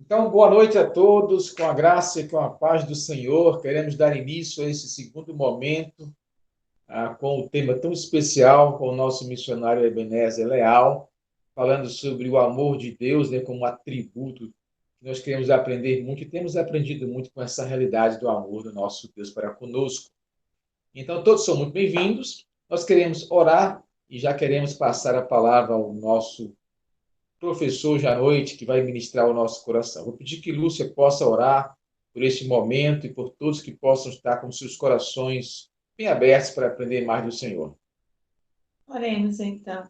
Então, boa noite a todos, com a graça e com a paz do Senhor. Queremos dar início a esse segundo momento, com o tema tão especial, com o nosso missionário Ebenezer Leal, falando sobre o amor de Deus, né, como atributo que nós queremos aprender muito e temos aprendido muito com essa realidade do amor do nosso Deus para conosco. Então, todos são muito bem-vindos. Nós queremos orar e já queremos passar a palavra ao nosso professor hoje à noite que vai ministrar o nosso coração. Vou pedir que Lúcia possa orar por este momento e por todos que possam estar com seus corações bem abertos para aprender mais do Senhor. Oremos então.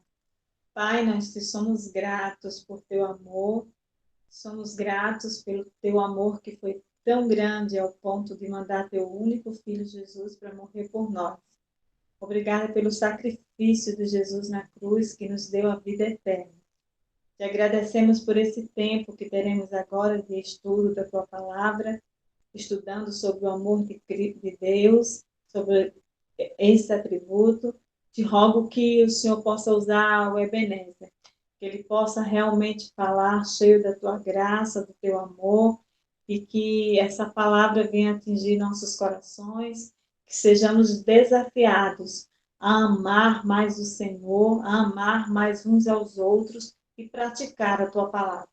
Pai, nós te somos gratos por teu amor, somos gratos pelo teu amor que foi tão grande ao ponto de mandar teu único filho Jesus para morrer por nós. Obrigada pelo sacrifício de Jesus na cruz que nos deu a vida eterna. Te agradecemos por esse tempo que teremos agora de estudo da tua palavra, estudando sobre o amor de Deus, sobre esse atributo. Te rogo que o Senhor possa usar o Ebenezer, que ele possa realmente falar cheio da tua graça, do teu amor, e que essa palavra venha atingir nossos corações, que sejamos desafiados a amar mais o Senhor, a amar mais uns aos outros e praticar a tua palavra.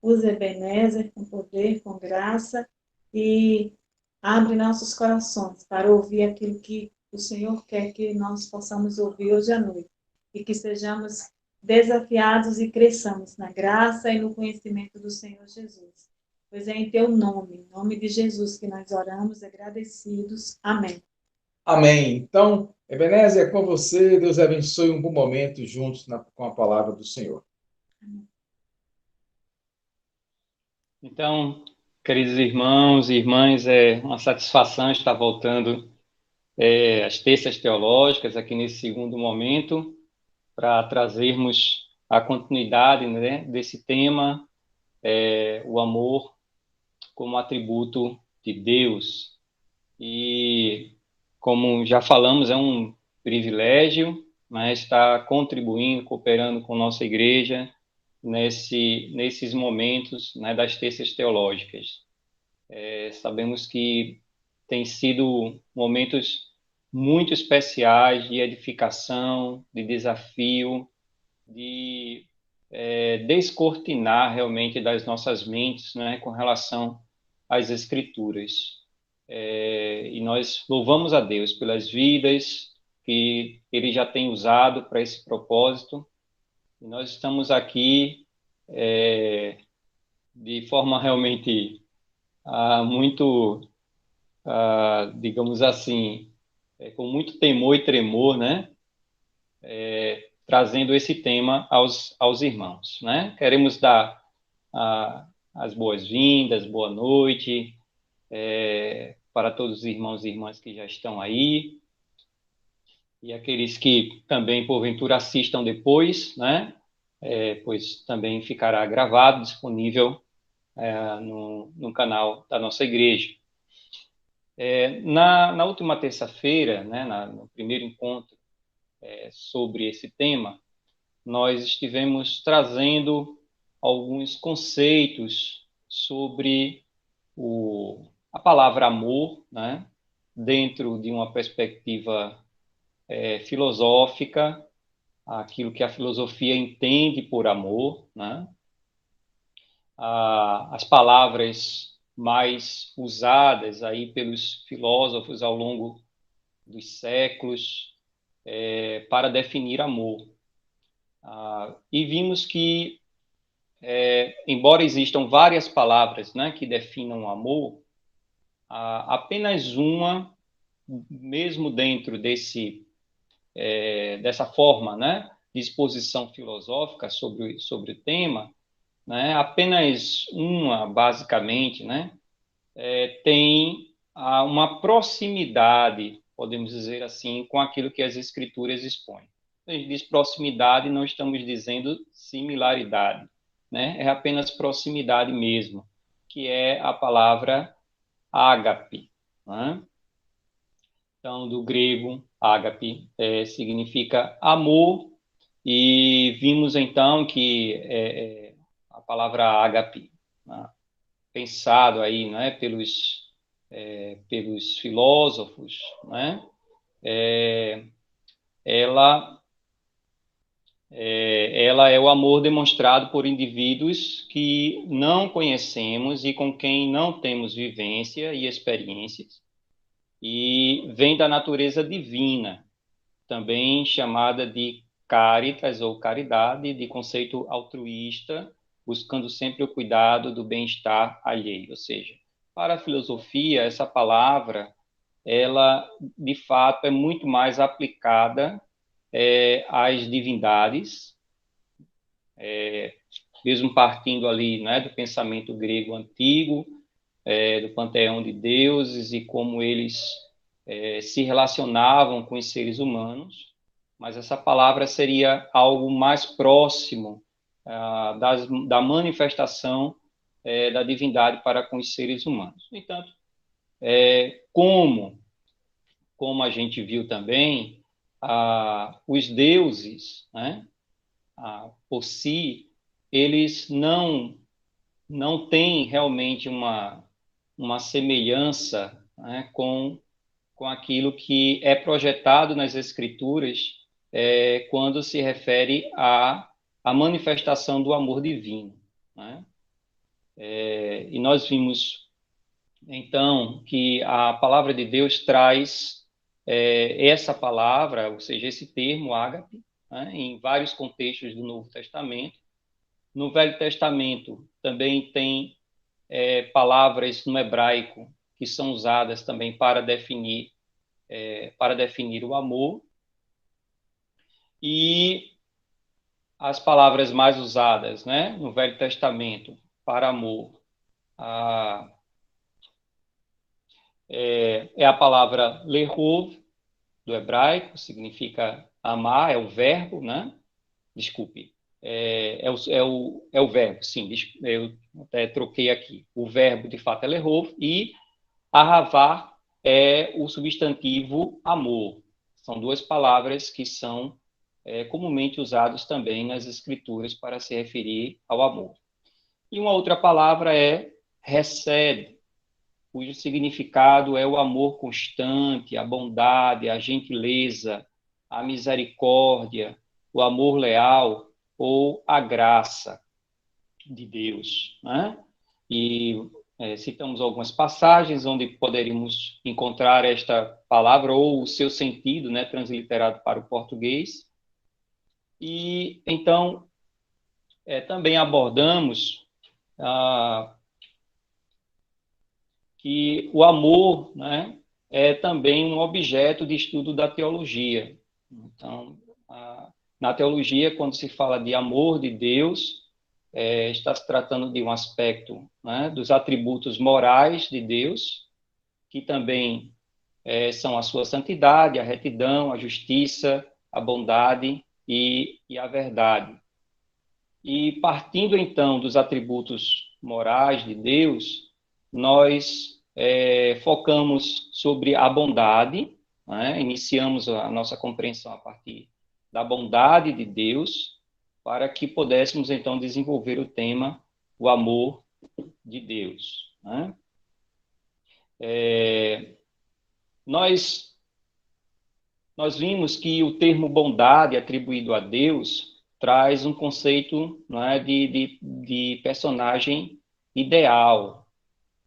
Use Ebenezer com poder, com graça, e abre nossos corações para ouvir aquilo que o Senhor quer que nós possamos ouvir hoje à noite. E que sejamos desafiados e cresçamos na graça e no conhecimento do Senhor Jesus. Pois é em teu nome, em nome de Jesus, que nós oramos agradecidos. Amém. Amém. Então, Ebenezer, é com você. Deus abençoe um bom momento juntos com a palavra do Senhor. Então, queridos irmãos e irmãs, é uma satisfação estar voltando às terças teológicas aqui nesse segundo momento para trazermos a continuidade, né, desse tema, o amor como atributo de Deus. E, como já falamos, é um privilégio, né, estar contribuindo, cooperando com nossa igreja nesses momentos, né, das terças teológicas. Sabemos que tem sido momentos muito especiais de edificação, de desafio, de descortinar realmente das nossas mentes, né, com relação às Escrituras. E nós louvamos a Deus pelas vidas que Ele já tem usado para esse propósito. E nós estamos aqui de forma realmente muito, digamos assim, com muito temor e tremor, né? Trazendo esse tema aos irmãos, né? Queremos dar as boas-vindas, boa noite, para todos os irmãos e irmãs que já estão aí, e aqueles que também, porventura, assistam depois, né? Pois também ficará gravado, disponível no canal da nossa igreja. Na última terça-feira, né, no primeiro encontro sobre esse tema, nós estivemos trazendo alguns conceitos sobre a palavra amor, né, dentro de uma perspectiva filosófica, aquilo que a filosofia entende por amor, né, as palavras mais usadas aí pelos filósofos ao longo dos séculos para definir amor. E vimos que, embora existam várias palavras, né, que definam amor, apenas uma, mesmo dentro dessa forma, né, de exposição filosófica sobre o tema, né, apenas uma, basicamente, né, tem uma proximidade, podemos dizer assim, com aquilo que as Escrituras expõem. Quando a gente diz proximidade, não estamos dizendo similaridade, né? É apenas proximidade mesmo, que é a palavra ágape, né? Então, do grego, ágape significa amor, e vimos então que a palavra ágape, né, pensado aí, né, pelos filósofos, né, ela ela é o amor demonstrado por indivíduos que não conhecemos e com quem não temos vivência e experiências, e vem da natureza divina, também chamada de caritas ou caridade, de conceito altruísta, buscando sempre o cuidado do bem-estar alheio. Ou seja, para a filosofia, essa palavra, ela, de fato, é muito mais aplicada às divindades, mesmo partindo ali, né, do pensamento grego antigo, do panteão de deuses e como eles se relacionavam com os seres humanos, mas essa palavra seria algo mais próximo da manifestação da divindade para com os seres humanos. No entanto, como a gente viu também, os deuses, né, por si, eles não têm realmente uma semelhança, né, com aquilo que é projetado nas Escrituras quando se refere à manifestação do amor divino, né? E nós vimos, então, que a palavra de Deus traz essa palavra, ou seja, esse termo, ágape, né, em vários contextos do Novo Testamento. No Velho Testamento também tem palavras no hebraico que são usadas também para definir o amor. E as palavras mais usadas, né, no Velho Testamento para amor é a palavra lehov, do hebraico, significa amar, é o verbo, né? Desculpe, é o verbo, sim, eu até troquei aqui. O verbo, de fato, é lehov, e ahavá é o substantivo amor. São duas palavras que são comumente usadas também nas escrituras para se referir ao amor. E uma outra palavra é hesed, cujo significado é o amor constante, a bondade, a gentileza, a misericórdia, o amor leal ou a graça de Deus, né? E citamos algumas passagens onde poderíamos encontrar esta palavra ou o seu sentido, né, transliterado para o português. E então também abordamos que o amor, né, é também um objeto de estudo da teologia. Então, na teologia, quando se fala de amor de Deus, está se tratando de um aspecto, né, dos atributos morais de Deus, que também são a sua santidade, a retidão, a justiça, a bondade e a verdade. E partindo, então, dos atributos morais de Deus, nós focamos sobre a bondade, né? Iniciamos a nossa compreensão a partir da bondade de Deus, para que pudéssemos, então, desenvolver o tema, o amor de Deus, né? Nós vimos que o termo bondade atribuído a Deus traz um conceito, não é, de personagem ideal.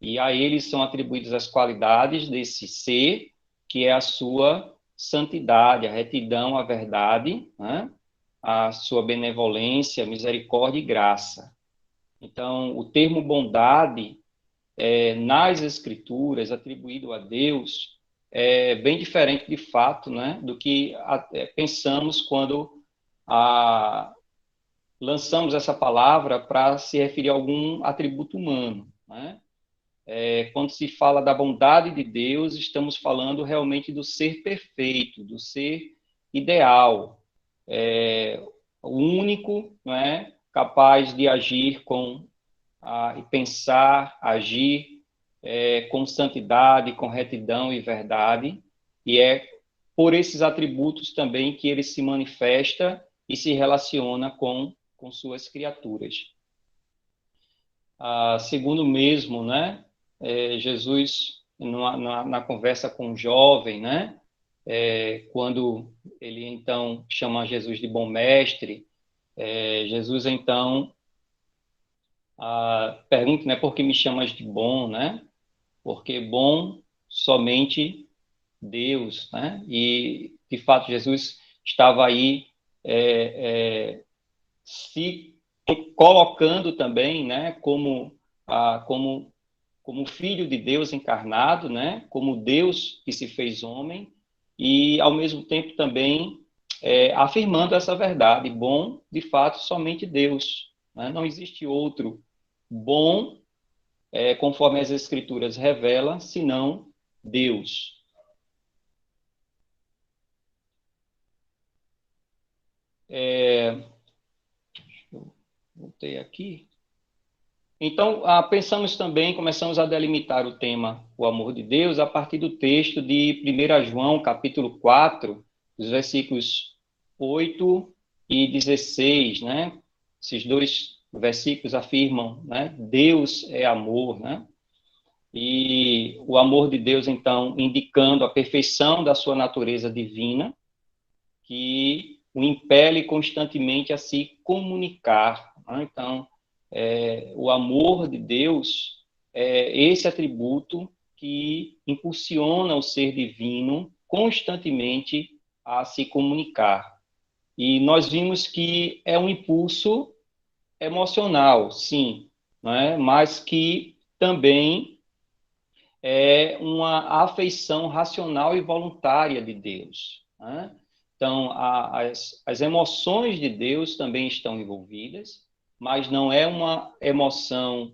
E a ele são atribuídas as qualidades desse ser, que é a sua santidade, a retidão, a verdade, né? A sua benevolência, misericórdia e graça. Então, o termo bondade, nas Escrituras, atribuído a Deus, é bem diferente, de fato, né, do que pensamos quando lançamos essa palavra para se referir a algum atributo humano, né? Quando se fala da bondade de Deus, estamos falando realmente do ser perfeito, do ser ideal, o único, não é, capaz de agir e pensar, agir com santidade, com retidão e verdade, e é por esses atributos também que ele se manifesta e se relaciona com suas criaturas. segundo mesmo, né, Jesus, na conversa com o jovem, né, quando ele, então, chama Jesus de bom mestre, Jesus, então, pergunta, né, por que me chamas de bom, né? Porque bom somente Deus, né? E, de fato, Jesus estava aí se colocando também, né, como filho de Deus encarnado, né, como Deus que se fez homem, e, ao mesmo tempo, também afirmando essa verdade: bom, de fato, somente Deus, né? Não existe outro bom, conforme as Escrituras revelam, senão Deus. Voltei aqui. Então, começamos a delimitar o tema, o amor de Deus, a partir do texto de 1 João, capítulo 4, os versículos 8 e 16, né? Esses dois versículos afirmam, né? Deus é amor, né? E o amor de Deus, então, indicando a perfeição da sua natureza divina, que o impele constantemente a se comunicar, né? Então, o amor de Deus é esse atributo que impulsiona o ser divino constantemente a se comunicar. E nós vimos que é um impulso emocional, sim, né? Mas que também é uma afeição racional e voluntária de Deus, né? Então, as emoções de Deus também estão envolvidas, mas não é uma emoção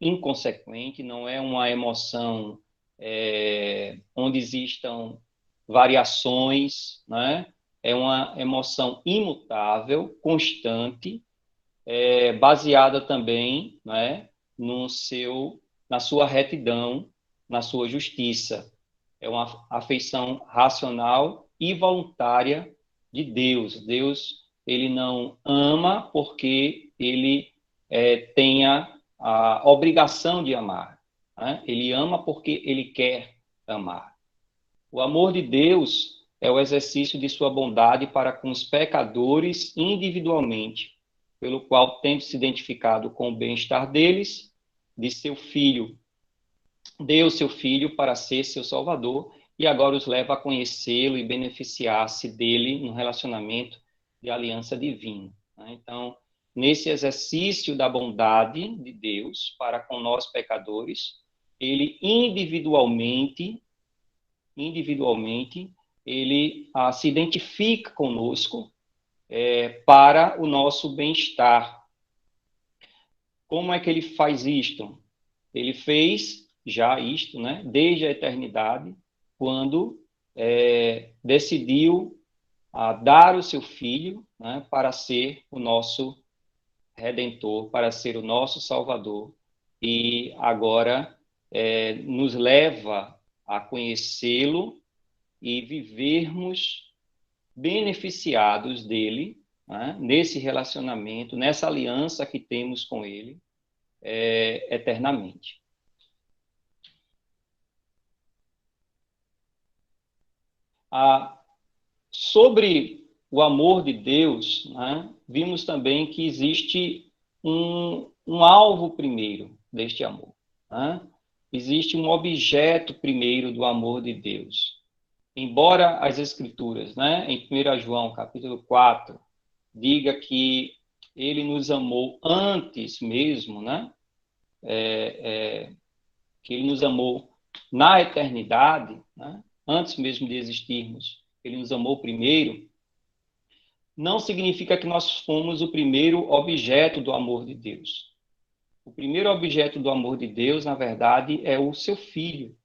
inconsequente, não é uma emoção onde existam variações, né? É uma emoção imutável, constante, baseada também, né, na sua retidão, na sua justiça. É uma afeição racional e voluntária de Deus. Deus, ele não ama porque ele tenha a obrigação de amar, né? Ele ama porque ele quer amar. O amor de Deus é o exercício de sua bondade para com os pecadores individualmente, pelo qual, tendo se identificado com o bem-estar deles, de seu filho, deu seu filho para ser seu salvador e agora os leva a conhecê-lo e beneficiar-se dele no relacionamento de aliança divina, né? Então, nesse exercício da bondade de Deus para com nós pecadores, ele individualmente, ele se identifica conosco para o nosso bem-estar. Como é que ele faz isto? Ele fez já isto, né, desde a eternidade, quando decidiu dar o seu filho, né, para ser o nosso Redentor, para ser o nosso Salvador, e agora nos leva a conhecê-lo e vivermos beneficiados dele, né, nesse relacionamento, nessa aliança que temos com ele eternamente. Sobre o amor de Deus, né, vimos também que existe um alvo primeiro deste amor, né? Existe um objeto primeiro do amor de Deus. Embora as Escrituras, né, em 1 João, capítulo 4, diga que ele nos amou antes mesmo, né, que ele nos amou na eternidade, né, antes mesmo de existirmos, ele nos amou primeiro, não significa que nós fomos o primeiro objeto do amor de Deus. O primeiro objeto do amor de Deus, na verdade, é o seu Filho.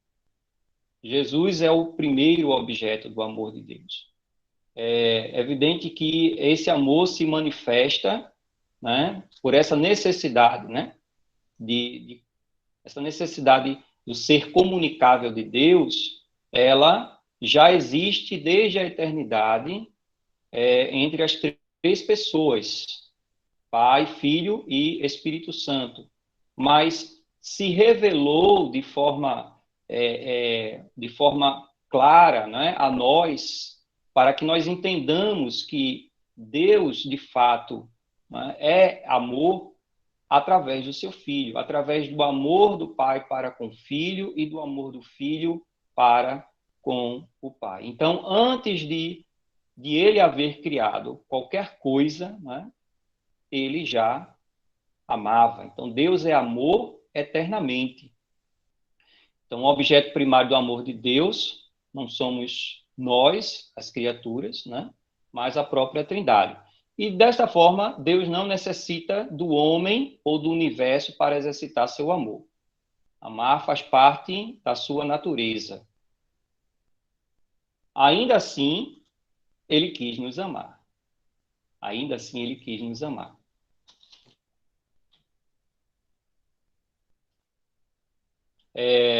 Jesus é o primeiro objeto do amor de Deus. É evidente que esse amor se manifesta, né, por essa necessidade, né, essa necessidade do ser comunicável de Deus, ela já existe desde a eternidade entre as três pessoas. Pai, Filho e Espírito Santo. Mas se revelou de forma clara, né, a nós, para que nós entendamos que Deus, de fato, né, é amor através do seu Filho, através do amor do Pai para com o Filho e do amor do Filho para com o Pai. Então, antes de ele haver criado qualquer coisa, né, ele já amava. Então, Deus é amor eternamente. Então, o objeto primário do amor de Deus não somos nós, as criaturas, né? Mas a própria Trindade. E, desta forma, Deus não necessita do homem ou do universo para exercitar seu amor. Amar faz parte da sua natureza. Ainda assim, ele quis nos amar. Ainda assim, ele quis nos amar.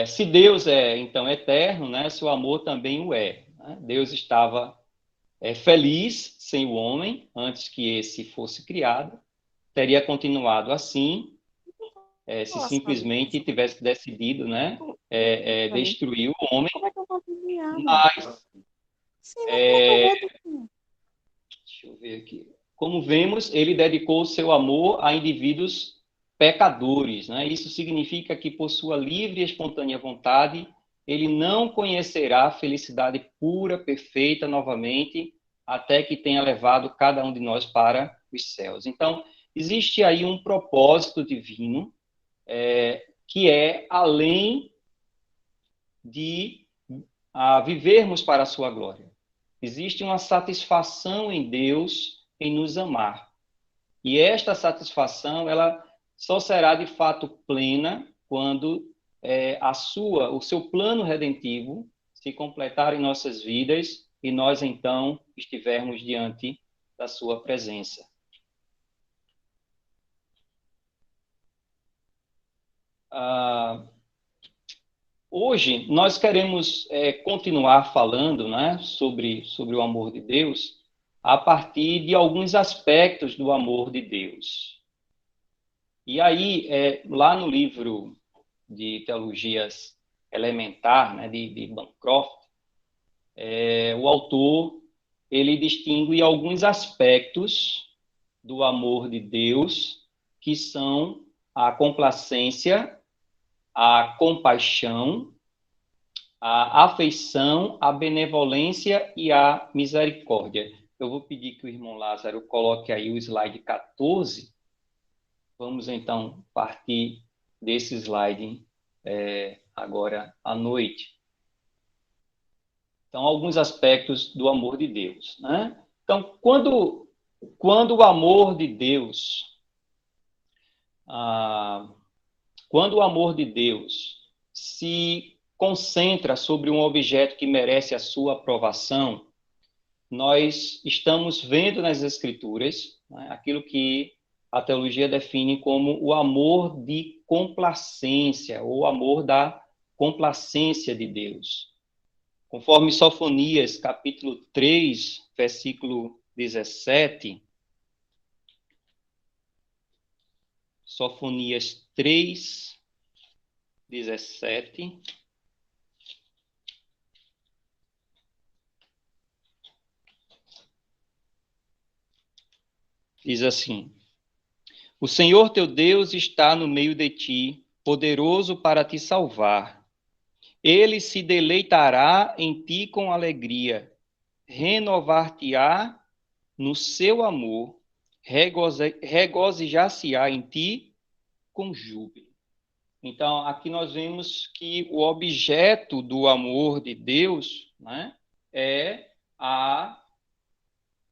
Se Deus é, então, eterno, né, seu amor também o é. Né? Deus estava feliz sem o homem, antes que esse fosse criado, teria continuado assim, se simplesmente tivesse decidido, né, destruir o homem, mas, deixa eu ver aqui, como vemos, ele dedicou o seu amor a indivíduos pecadores, né? Isso significa que, por sua livre e espontânea vontade, ele não conhecerá a felicidade pura, perfeita, novamente, até que tenha levado cada um de nós para os céus. Então, existe aí um propósito divino, que é além de vivermos para a sua glória. Existe uma satisfação em Deus em nos amar. E esta satisfação, ela só será de fato plena quando o seu plano redentivo se completar em nossas vidas e nós, então, estivermos diante da sua presença. Hoje, nós queremos continuar falando, né, sobre o amor de Deus a partir de alguns aspectos do amor de Deus. E aí, lá no livro de Teologias Elementar, né, de Bancroft, o autor ele distingue alguns aspectos do amor de Deus, que são a complacência, a compaixão, a afeição, a benevolência e a misericórdia. Eu vou pedir que o irmão Lázaro coloque aí o slide 14. Vamos, então, partir desse slide agora à noite. Então, alguns aspectos do amor de Deus, né? Então, quando o amor de Deus, quando o amor de Deus se concentra sobre um objeto que merece a sua aprovação, nós estamos vendo nas Escrituras, né, aquilo que a teologia define como o amor de complacência, ou amor da complacência de Deus. Conforme Sofonias, capítulo 3, versículo 17, Sofonias 3, 17, diz assim: O Senhor teu Deus está no meio de ti, poderoso para te salvar. Ele se deleitará em ti com alegria, renovar-te-á no seu amor, regozijar-se-á em ti com júbilo. Então, aqui nós vemos que o objeto do amor de Deus, né, é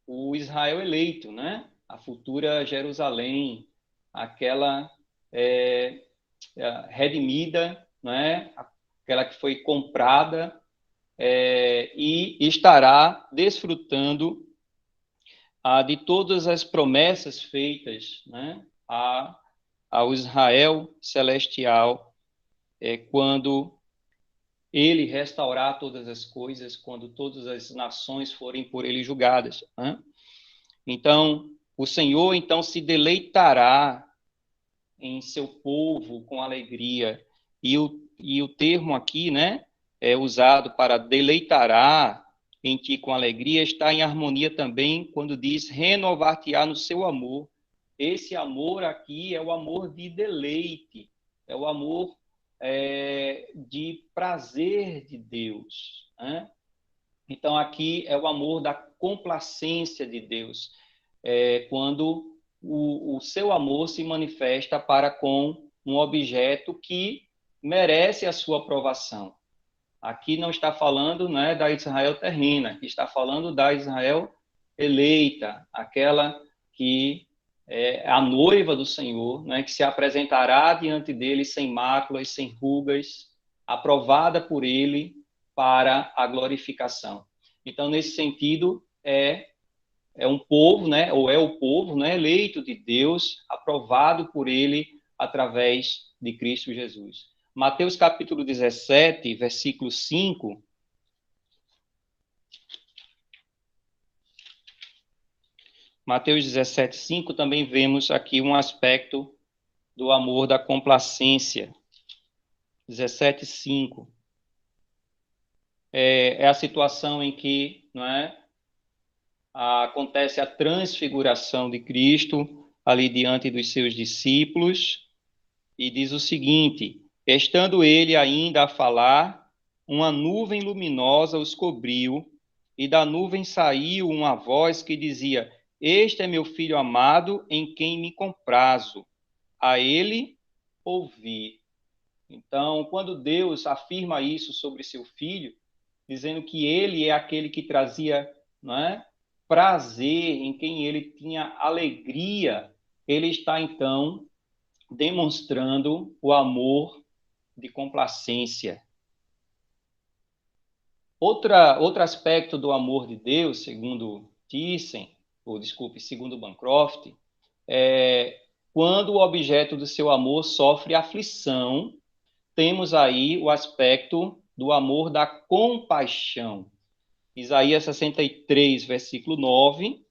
o Israel eleito, né? A futura Jerusalém, aquela redimida, né? Aquela que foi comprada e estará desfrutando de todas as promessas feitas, né? Ao Israel celestial, quando ele restaurar todas as coisas, quando todas as nações forem por ele julgadas. Né? Então, O Senhor, então, se deleitará em seu povo com alegria. E o termo aqui, né, é usado para deleitará em ti com alegria, está em harmonia também quando diz renovar-te-á no seu amor. Esse amor aqui é o amor de deleite, é o amor de prazer de Deus, né? Então, aqui é o amor da complacência de Deus, quando o seu amor se manifesta para com um objeto que merece a sua aprovação. Aqui não está falando, né, da Israel terrena, aqui está falando da Israel eleita, aquela que é a noiva do Senhor, né, que se apresentará diante dele sem máculas, sem rugas, aprovada por ele para a glorificação. Então, nesse sentido, é um povo, né, ou é o povo, né, eleito de Deus, aprovado por ele através de Cristo Jesus. Mateus capítulo 17, versículo 5. Mateus 17, 5, também vemos aqui um aspecto do amor da complacência. 17, 5. É a situação em que, não é, acontece a transfiguração de Cristo ali diante dos seus discípulos, e diz o seguinte: estando ele ainda a falar, uma nuvem luminosa os cobriu, e da nuvem saiu uma voz que dizia: este é meu filho amado, em quem me comprazo, a ele ouvi. Então, quando Deus afirma isso sobre seu filho, dizendo que ele é aquele que trazia, não é, prazer, em quem ele tinha alegria, ele está então demonstrando o amor de complacência. Outro aspecto do amor de Deus, segundo Thyssen, segundo Bancroft, é quando o objeto do seu amor sofre aflição, temos aí o aspecto do amor da compaixão. Isaías 63, versículo 9,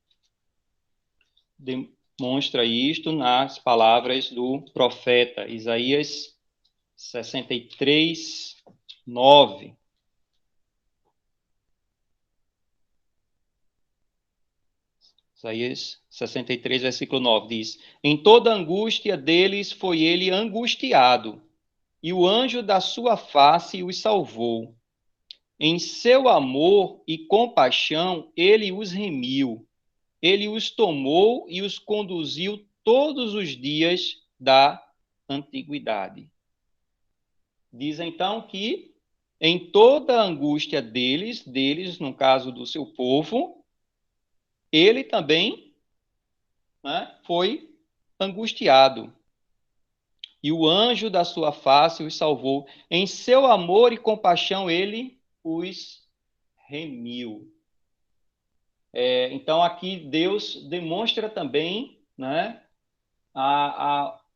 demonstra isto nas palavras do profeta. Isaías 63, 9. Isaías 63, versículo 9 diz: em toda angústia deles foi ele angustiado, e o anjo da sua face os salvou. Em seu amor e compaixão ele os remiu. Ele os tomou e os conduziu todos os dias da antiguidade. Diz então que em toda a angústia deles, no caso do seu povo, ele também, né, foi angustiado. E o anjo da sua face os salvou. Em seu amor e compaixão ele os remiu. Então, aqui Deus demonstra também, né,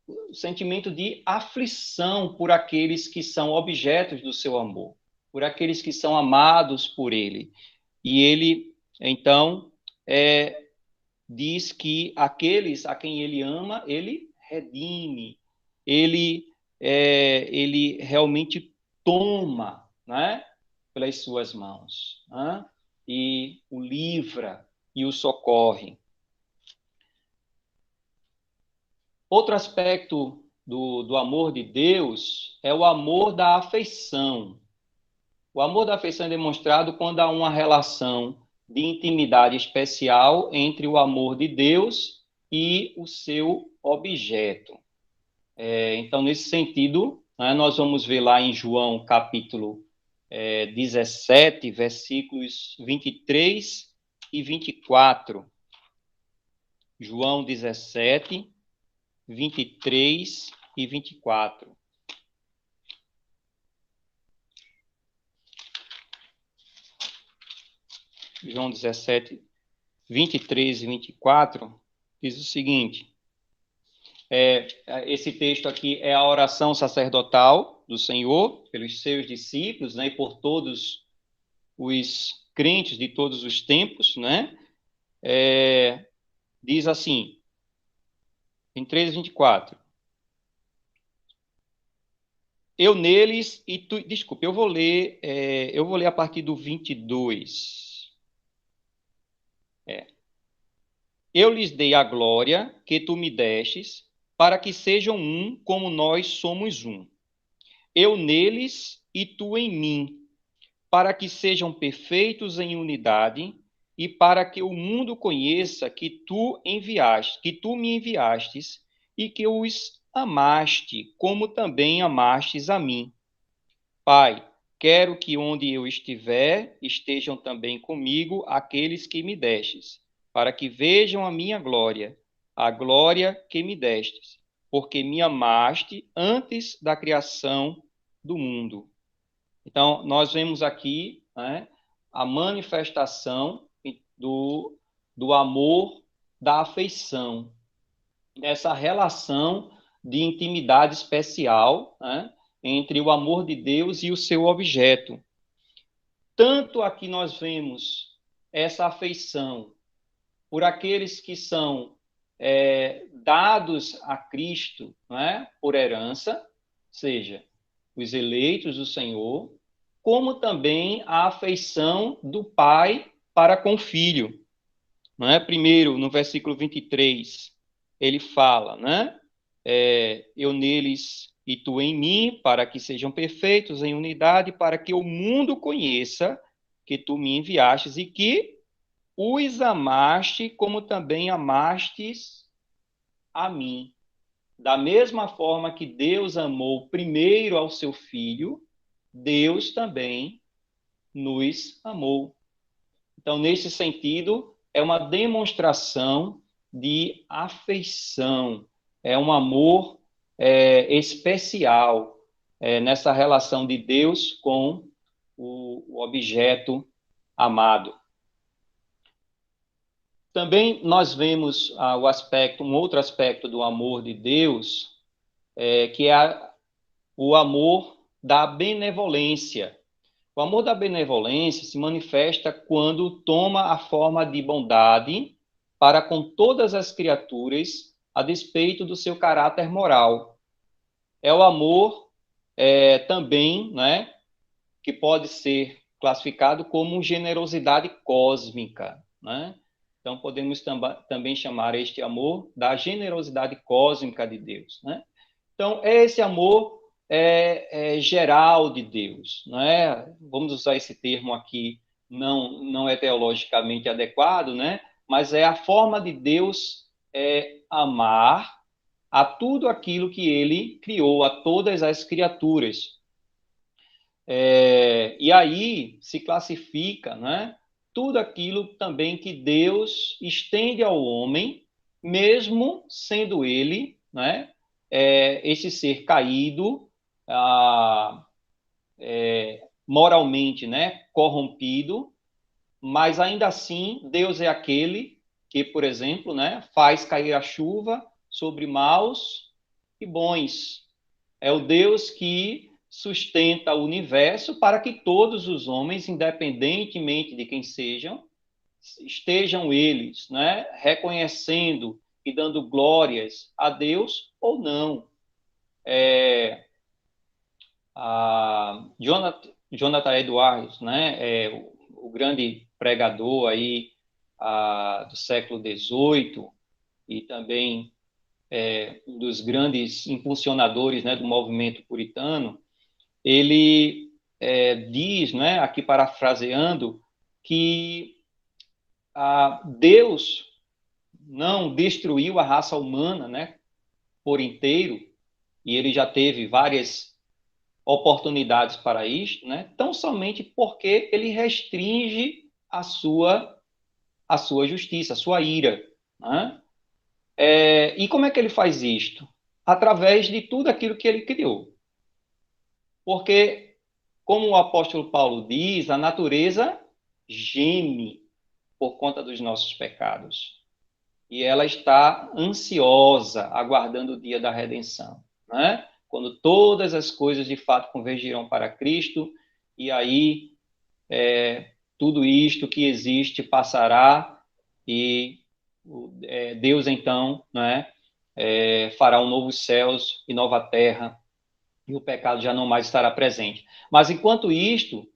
o sentimento de aflição por aqueles que são objetos do seu amor, por aqueles que são amados por ele. E ele, então, diz que aqueles a quem ele ama, ele redime, ele realmente toma, né, pelas suas mãos, né, e o livra e o socorre. Outro aspecto do amor de Deus é o amor da afeição. O amor da afeição é demonstrado quando há uma relação de intimidade especial entre o amor de Deus e o seu objeto. Então, nesse sentido, né, nós vamos ver lá em João capítulo 17, versículos 23 e 24. João 17, 23 e 24. João 17, 23 e 24, diz o seguinte: esse texto aqui é a oração sacerdotal do Senhor pelos seus discípulos, né, e por todos os crentes de todos os tempos, né? diz assim, em 3:24. Eu neles e tu... Desculpe, eu vou ler a partir do 22. Eu lhes dei a glória que tu me destes, para que sejam um como nós somos um. Eu neles e tu em mim, para que sejam perfeitos em unidade e para que o mundo conheça que tu enviaste, que tu me enviastes e que os amaste, como também amastes a mim. Pai, quero que onde eu estiver, estejam também comigo aqueles que me destes, para que vejam a glória que me destes, porque me amaste antes da criação do mundo. Então, nós vemos aqui, né, a manifestação do amor, da afeição, essa relação de intimidade especial, né, entre o amor de Deus e o seu objeto. Tanto aqui nós vemos essa afeição por aqueles que são dados a Cristo, né, por herança, seja, os eleitos do Senhor, como também a afeição do Pai para com o Filho. Não é? Primeiro, no versículo 23, ele fala, né? Eu neles e tu em mim, para que sejam perfeitos em unidade, para que o mundo conheça que tu me enviastes e que os amaste como também amastes a mim. Da mesma forma que Deus amou primeiro ao seu Filho, Deus também nos amou. Então, nesse sentido, é uma demonstração de afeição, é um amor especial nessa relação de Deus com o objeto amado. Também nós vemos um outro aspecto do amor de Deus, que é o amor da benevolência. O amor da benevolência se manifesta quando toma a forma de bondade para com todas as criaturas, a despeito do seu caráter moral. É o amor também, né, que pode ser classificado como generosidade cósmica, né? Então, podemos também chamar este amor da generosidade cósmica de Deus, né? Então, é esse amor geral de Deus, né? Vamos usar esse termo aqui, não é teologicamente adequado, né? Mas é a forma de Deus amar a tudo aquilo que ele criou, a todas as criaturas. E aí se classifica, né, tudo aquilo também que Deus estende ao homem, mesmo sendo ele, né, esse ser caído, moralmente, né, corrompido, mas ainda assim Deus é aquele que, por exemplo, né, faz cair a chuva sobre maus e bons. É o Deus que sustenta o universo para que todos os homens, independentemente de quem sejam, estejam eles, né, reconhecendo e dando glórias a Deus ou não. Jonathan Edwards, né, o grande pregador aí do século XVIII e também um dos grandes impulsionadores, né, do movimento puritano, ele diz, né, aqui parafraseando, que Deus não destruiu a raça humana, né, por inteiro, e ele já teve várias oportunidades para isto, né, tão somente porque ele restringe a sua justiça, a sua ira, né? E como é que ele faz isto? Através de tudo aquilo que ele criou. Porque, como o apóstolo Paulo diz, a natureza geme por conta dos nossos pecados. E ela está ansiosa, aguardando o dia da redenção, né? Quando todas as coisas de fato convergirão para Cristo, e aí tudo isto que existe passará e Deus, então, né, fará um novo céus e nova terra, e o pecado já não mais estará presente. Mas, enquanto isto,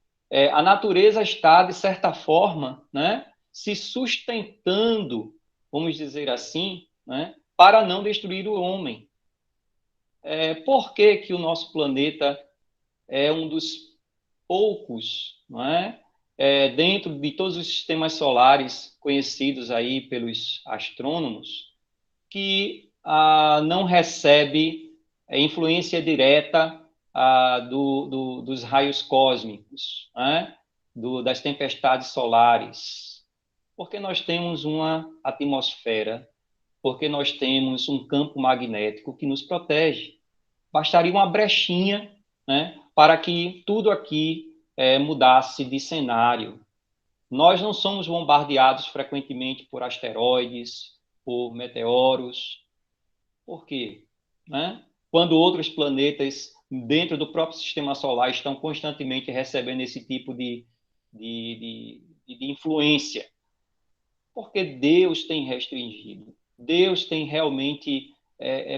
a natureza está, de certa forma, né, se sustentando, vamos dizer assim, né, para não destruir o homem. Por que que o nosso planeta é um dos poucos, não é? Dentro de todos os sistemas solares conhecidos aí pelos astrônomos, que não recebe influência direta dos raios cósmicos, né? Das tempestades solares, porque nós temos uma atmosfera, porque nós temos um campo magnético que nos protege. Bastaria uma brechinha, né, para que tudo aqui mudasse de cenário. Nós não somos bombardeados frequentemente por asteroides, por meteoros. Por quê? Né? Quando outros planetas dentro do próprio sistema solar estão constantemente recebendo esse tipo de influência. Porque Deus tem restringido. Deus tem realmente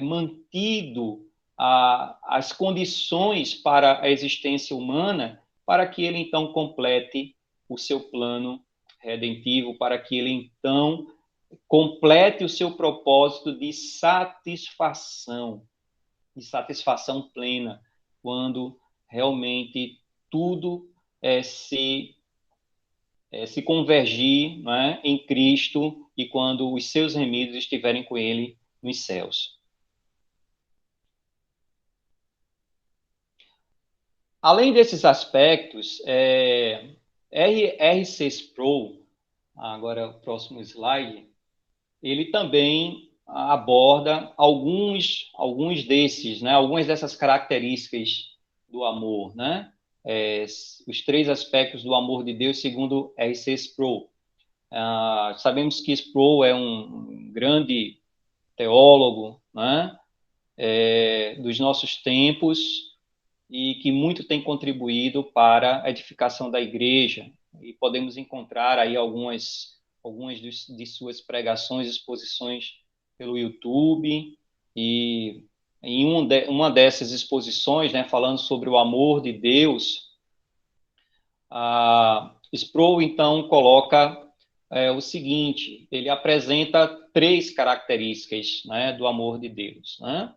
mantido as condições para a existência humana, para que ele então complete o seu plano redentivo, para que ele então complete o seu propósito de satisfação plena, quando realmente tudo se convergir, né, em Cristo, e quando os seus remidos estiverem com ele nos céus. Além desses aspectos, R6 Pro, agora o próximo slide, ele também aborda alguns desses, né, algumas dessas características do amor, né? Os 3 aspectos do amor de Deus segundo R.C. Sproul. Sabemos que Sproul é um grande teólogo, né, dos nossos tempos, e que muito tem contribuído para a edificação da igreja. E podemos encontrar aí algumas de suas pregações, exposições pelo YouTube, e em uma dessas exposições, né, falando sobre o amor de Deus, Sproul, então, coloca o seguinte: ele apresenta 3 características, né, do amor de Deus, né,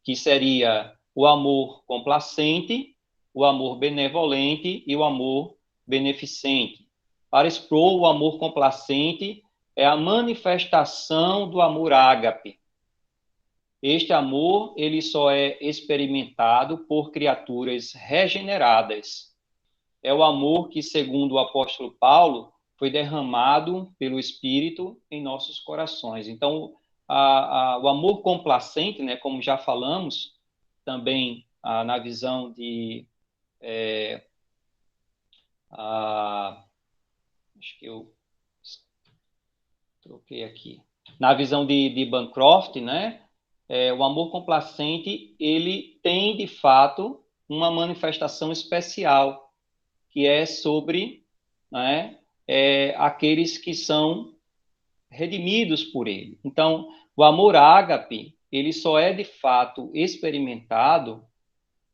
que seria o amor complacente, o amor benevolente e o amor beneficente. Para Sproul, o amor complacente é a manifestação do amor ágape. Este amor, ele só é experimentado por criaturas regeneradas. É o amor que, segundo o apóstolo Paulo, foi derramado pelo Espírito em nossos corações. Então, o amor complacente, né, como já falamos, também na visão de... acho que eu troquei aqui. Na visão de Bancroft, né, o amor complacente, ele tem, de fato, uma manifestação especial, que é sobre, né, aqueles que são redimidos por ele. Então, o amor ágape, ele só é de fato experimentado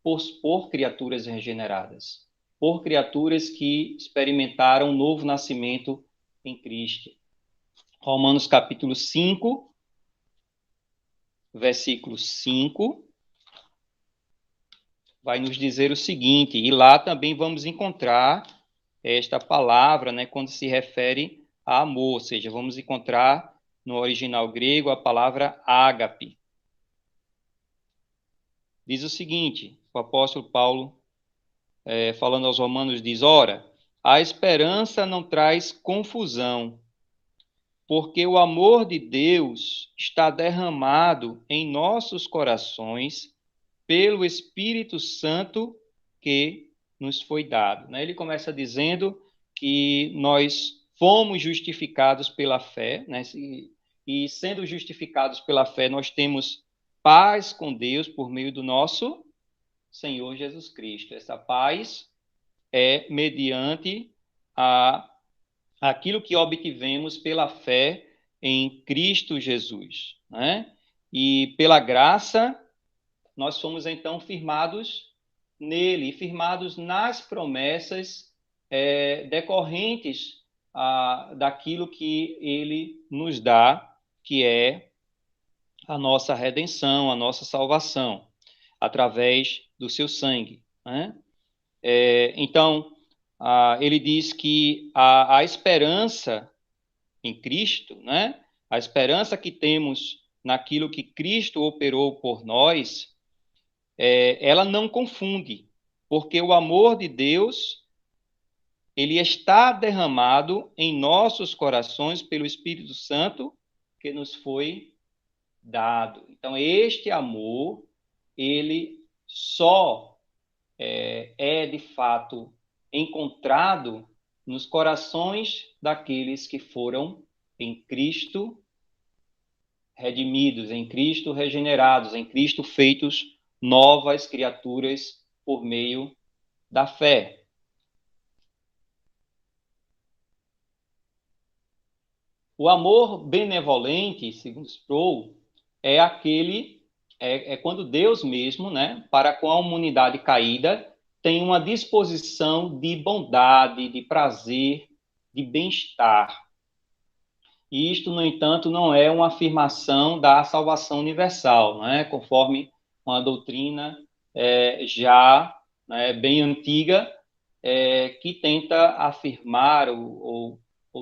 por criaturas regeneradas, por criaturas que experimentaram um novo nascimento em Cristo. Romanos capítulo 5, versículo 5, vai nos dizer o seguinte, e lá também vamos encontrar esta palavra, né, quando se refere a amor, ou seja, vamos encontrar no original grego a palavra ágape. Diz o seguinte, o apóstolo Paulo, falando aos romanos, diz: ora, a esperança não traz confusão, porque o amor de Deus está derramado em nossos corações pelo Espírito Santo que nos foi dado. Ele começa dizendo que nós fomos justificados pela fé, né? E sendo justificados pela fé, nós temos paz com Deus por meio do nosso Senhor Jesus Cristo. Essa paz é mediante aquilo que obtivemos pela fé em Cristo Jesus, né? E pela graça, nós fomos então firmados nele, firmados nas promessas decorrentes daquilo que ele nos dá, que é a nossa redenção, a nossa salvação, através do seu sangue, né? Então, ele diz que a esperança em Cristo, né? A esperança que temos naquilo que Cristo operou por nós, ela não confunde, porque o amor de Deus, ele está derramado em nossos corações pelo Espírito Santo que nos foi dado. Então, este amor, ele só de fato encontrado nos corações daqueles que foram em Cristo redimidos, em Cristo regenerados, em Cristo feitos novas criaturas por meio da fé. O amor benevolente, segundo Sproul, é aquele, quando Deus mesmo, né, para com a humanidade caída, tem uma disposição de bondade, de prazer, de bem-estar. E isto, no entanto, não é uma afirmação da salvação universal, né, conforme uma doutrina já bem antiga, que tenta afirmar ou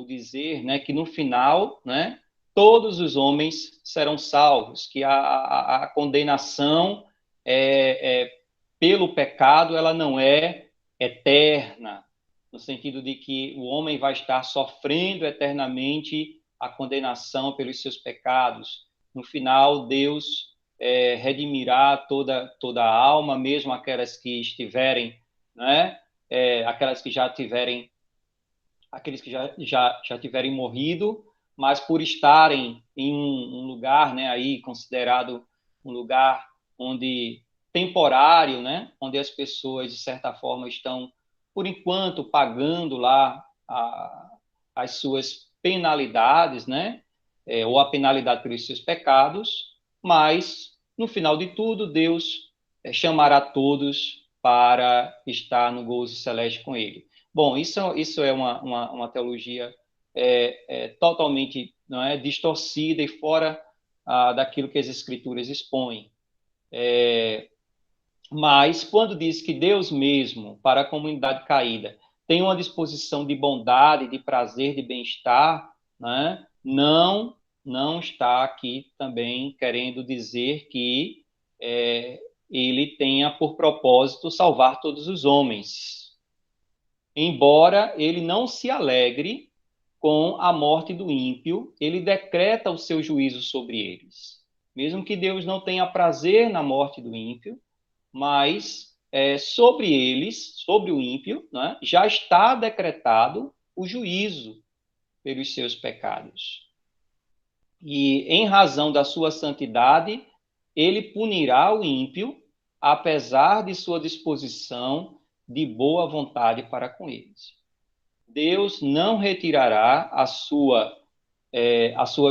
dizer, né, que no final, né, todos os homens serão salvos, que a condenação pelo pecado ela não é eterna, no sentido de que o homem vai estar sofrendo eternamente a condenação pelos seus pecados. No final, Deus redimirá toda a alma, mesmo aquelas que estiverem, né, aquelas que já tiverem, aqueles que já tiverem morrido, mas por estarem em um lugar, né, aí considerado um lugar onde temporário, né, onde as pessoas de certa forma estão por enquanto pagando lá as suas penalidades, né, ou a penalidade pelos seus pecados, mas no final de tudo Deus chamará todos para estar no gozo celeste com Ele. Bom, isso é uma teologia totalmente, não é, distorcida e fora daquilo que as Escrituras expõem. Mas, quando diz que Deus mesmo, para a comunidade caída, tem uma disposição de bondade, de prazer, de bem-estar, né, não está aqui também querendo dizer que ele tenha por propósito salvar todos os homens, embora ele não se alegre com a morte do ímpio, ele decreta o seu juízo sobre eles. Mesmo que Deus não tenha prazer na morte do ímpio, mas sobre eles, sobre o ímpio, né, já está decretado o juízo pelos seus pecados. E em razão da sua santidade, ele punirá o ímpio, apesar de sua disposição de boa vontade para com eles. Deus não retirará a sua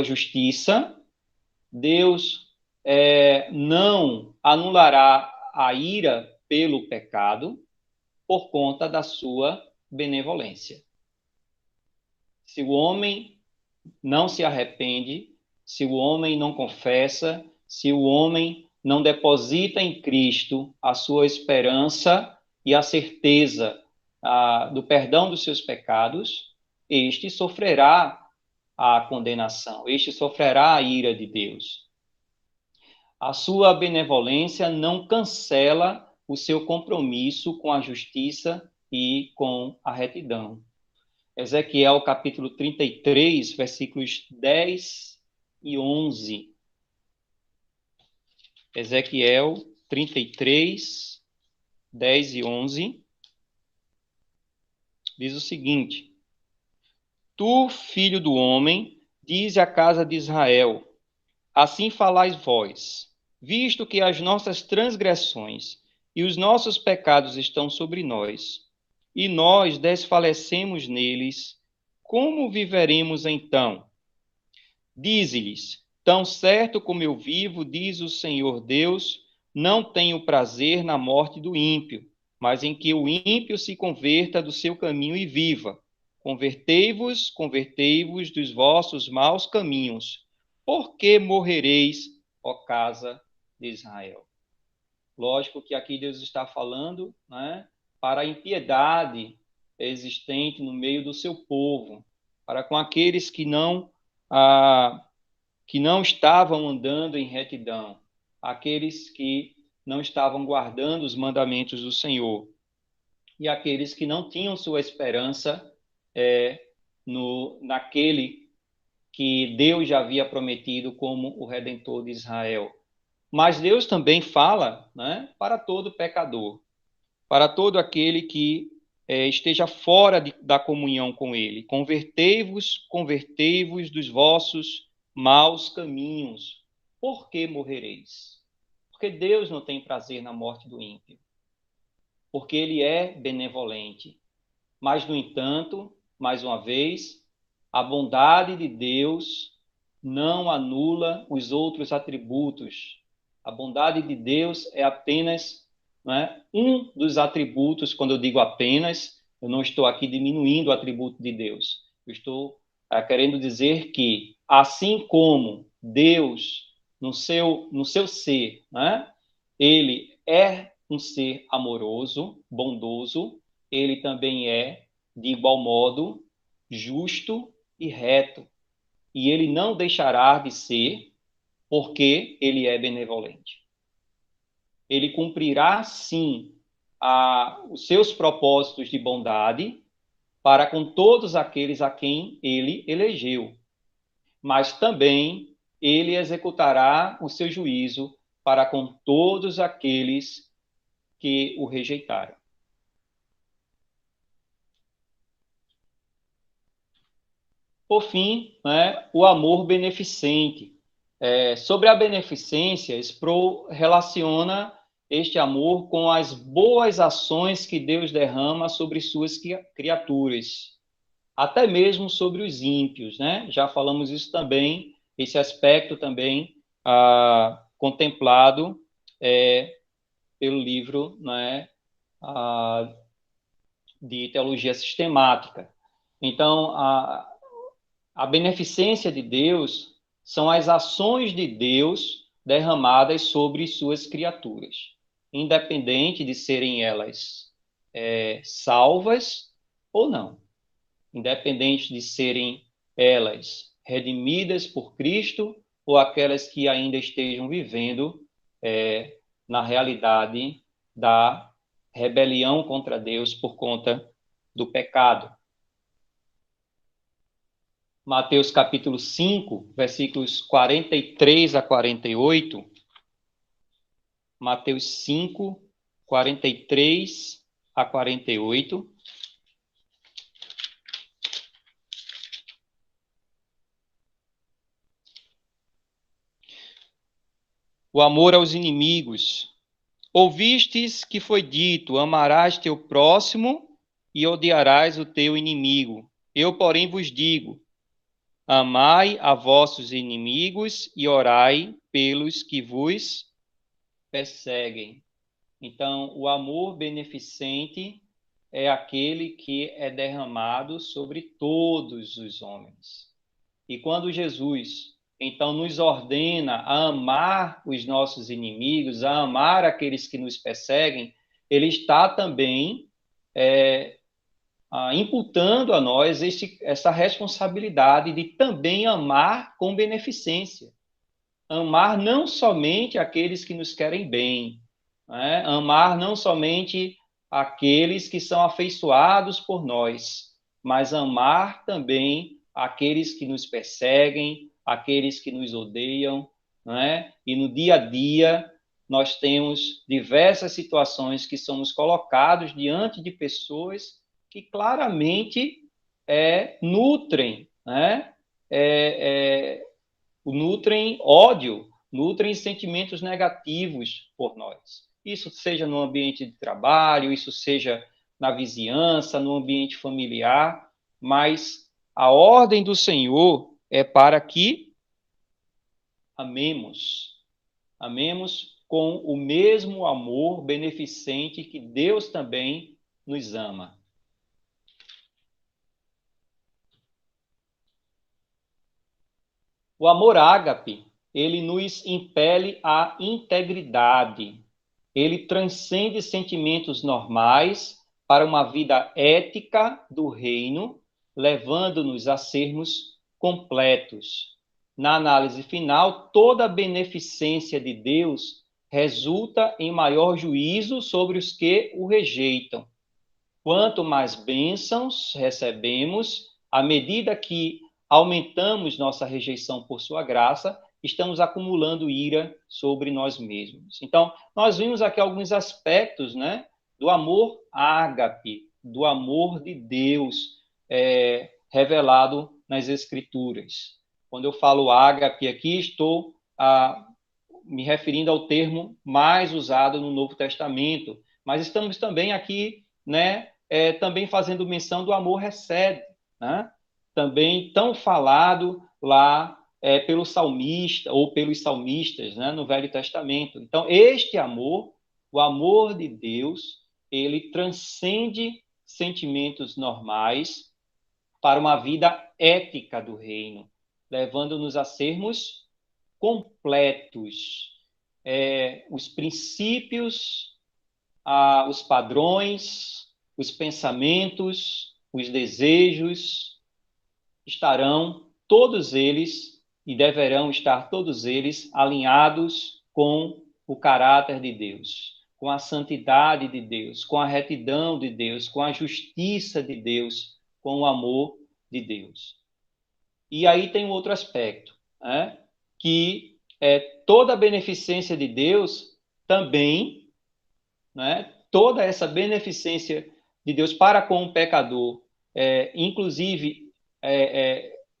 justiça, Deus não anulará a ira pelo pecado por conta da sua benevolência. Se o homem não se arrepende, se o homem não confessa, se o homem não deposita em Cristo a sua esperança e a certeza do perdão dos seus pecados, este sofrerá a condenação, este sofrerá a ira de Deus. A sua benevolência não cancela o seu compromisso com a justiça e com a retidão. Ezequiel capítulo 33, versículos 10 e 11. Ezequiel 33, 10 e 11. Diz o seguinte: Tu, filho do homem, dize à casa de Israel, assim falais vós, visto que as nossas transgressões e os nossos pecados estão sobre nós, e nós desfalecemos neles, como viveremos então? Dize-lhes: tão certo como eu vivo, diz o Senhor Deus, não tenho prazer na morte do ímpio, mas em que o ímpio se converta do seu caminho e viva. Convertei-vos, convertei-vos dos vossos maus caminhos. Por que morrereis, ó casa de Israel? Lógico que aqui Deus está falando, né, para a impiedade existente no meio do seu povo, para com aqueles que não estavam andando em retidão, aqueles que não estavam guardando os mandamentos do Senhor e aqueles que não tinham sua esperança naquele que Deus já havia prometido como o Redentor de Israel. Mas Deus também fala, né, para todo pecador, para todo aquele que esteja fora da comunhão com Ele. Convertei-vos, convertei-vos dos vossos maus caminhos. Por que morrereis? Porque Deus não tem prazer na morte do ímpio. Porque Ele é benevolente. Mas, no entanto, mais uma vez, a bondade de Deus não anula os outros atributos. A bondade de Deus é apenas, né, um dos atributos. Quando eu digo apenas, eu não estou aqui diminuindo o atributo de Deus. Eu estou querendo dizer que, assim como Deus, no seu ser, né, ele é um ser amoroso, bondoso, ele também é, de igual modo, justo e reto. E ele não deixará de ser, porque ele é benevolente. Ele cumprirá, sim, os seus propósitos de bondade para com todos aqueles a quem ele elegeu. Mas também ele executará o seu juízo para com todos aqueles que o rejeitaram. Por fim, né, o amor beneficente. Sobre a beneficência, Sproul relaciona este amor com as boas ações que Deus derrama sobre suas criaturas, até mesmo sobre os ímpios, né? Já falamos isso também, esse aspecto também contemplado pelo livro, né, de teologia sistemática. Então, a beneficência de Deus são as ações de Deus derramadas sobre suas criaturas, independente de serem elas salvas ou não, independente de serem elas redimidas por Cristo ou aquelas que ainda estejam vivendo na realidade da rebelião contra Deus por conta do pecado. Mateus capítulo 5, versículos 43 a 48. Mateus 5, 43 a 48. O amor aos inimigos. Ouvistes que foi dito: amarás teu próximo e odiarás o teu inimigo. Eu, porém, vos digo: amai a vossos inimigos e orai pelos que vos perseguem. Então, o amor beneficente é aquele que é derramado sobre todos os homens. E quando Jesus, então, nos ordena a amar os nossos inimigos, a amar aqueles que nos perseguem, ele está também imputando a nós essa responsabilidade de também amar com beneficência. Amar não somente aqueles que nos querem bem, né? Amar não somente aqueles que são afeiçoados por nós, mas amar também aqueles que nos perseguem, aqueles que nos odeiam, né? E no dia a dia nós temos diversas situações que somos colocados diante de pessoas que claramente nutrem, né? Nutrem ódio, nutrem sentimentos negativos por nós. Isso seja no ambiente de trabalho, isso seja na vizinhança, no ambiente familiar, mas a ordem do Senhor é para que amemos. Amemos com o mesmo amor beneficente que Deus também nos ama. O amor ágape, ele nos impele à integridade. Ele transcende sentimentos normais para uma vida ética do reino, levando-nos a sermos completos. Na análise final, toda a beneficência de Deus resulta em maior juízo sobre os que o rejeitam. Quanto mais bênçãos recebemos, à medida que aumentamos nossa rejeição por sua graça, estamos acumulando ira sobre nós mesmos. Então, nós vimos aqui alguns aspectos, né, do amor ágape, do amor de Deus revelado nas Escrituras. Quando eu falo ágape aqui, estou me referindo ao termo mais usado no Novo Testamento, mas estamos também aqui, né, também fazendo menção do amor recebe, né? Também tão falado lá pelo salmista ou pelos salmistas, né, no Velho Testamento. Então, este amor, o amor de Deus, ele transcende sentimentos normais para uma vida ética do reino, levando-nos a sermos completos. Os princípios, os padrões, os pensamentos, os desejos estarão todos eles e deverão estar todos eles alinhados com o caráter de Deus, com a santidade de Deus, com a retidão de Deus, com a justiça de Deus, com o amor de Deus. E aí tem um outro aspecto, né? Que toda a beneficência de Deus também, né? Toda essa beneficência de Deus para com o pecador, inclusive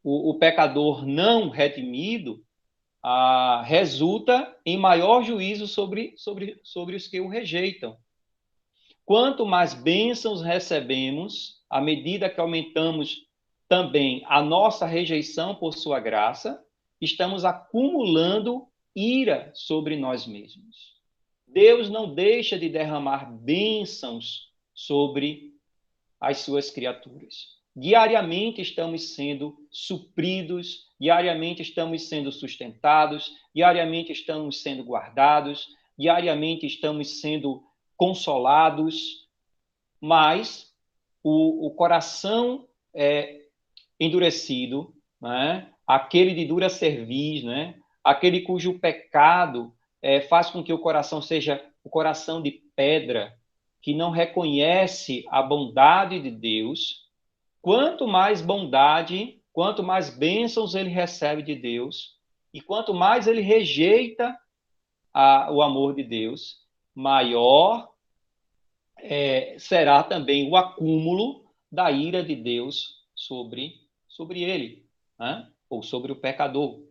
o pecador não redimido, resulta em maior juízo sobre os que o rejeitam. Quanto mais bênçãos recebemos, à medida que aumentamos também a nossa rejeição por sua graça, estamos acumulando ira sobre nós mesmos. Deus não deixa de derramar bênçãos sobre as suas criaturas. Diariamente estamos sendo supridos, diariamente estamos sendo sustentados, diariamente estamos sendo guardados, diariamente estamos sendo consolados, mas o coração endurecido, né? Aquele de dura cerviz, né? Aquele cujo pecado faz com que o coração seja o coração de pedra, que não reconhece a bondade de Deus, quanto mais bondade, quanto mais bênçãos ele recebe de Deus, e quanto mais ele rejeita o amor de Deus, maior será também o acúmulo da ira de Deus sobre ele, né? Ou sobre o pecador.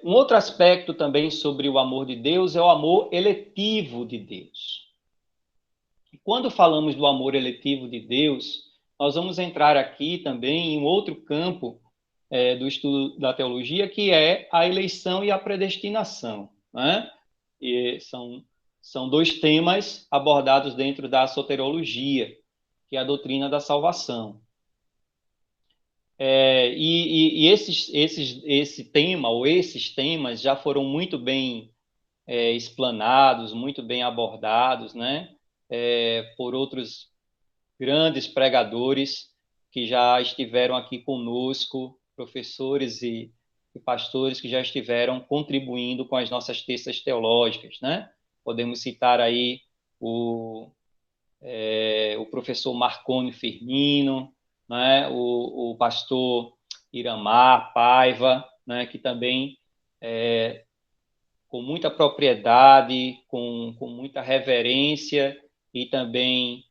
Um outro aspecto também sobre o amor de Deus é o amor eletivo de Deus. E quando falamos do amor eletivo de Deus, nós vamos entrar aqui também em outro campo do estudo da teologia, que é a eleição e a predestinação, né? E são dois temas abordados dentro da soteriologia, que é a doutrina da salvação. Esse tema, ou esses temas, já foram muito bem explanados, muito bem abordados, né? Por outros grandes pregadores que já estiveram aqui conosco, professores e pastores que já estiveram contribuindo com as nossas terças teológicas, né? Podemos citar aí o professor Marconi Firmino, né? O pastor Iramar Paiva, né? Que também, com muita propriedade, com muita reverência e também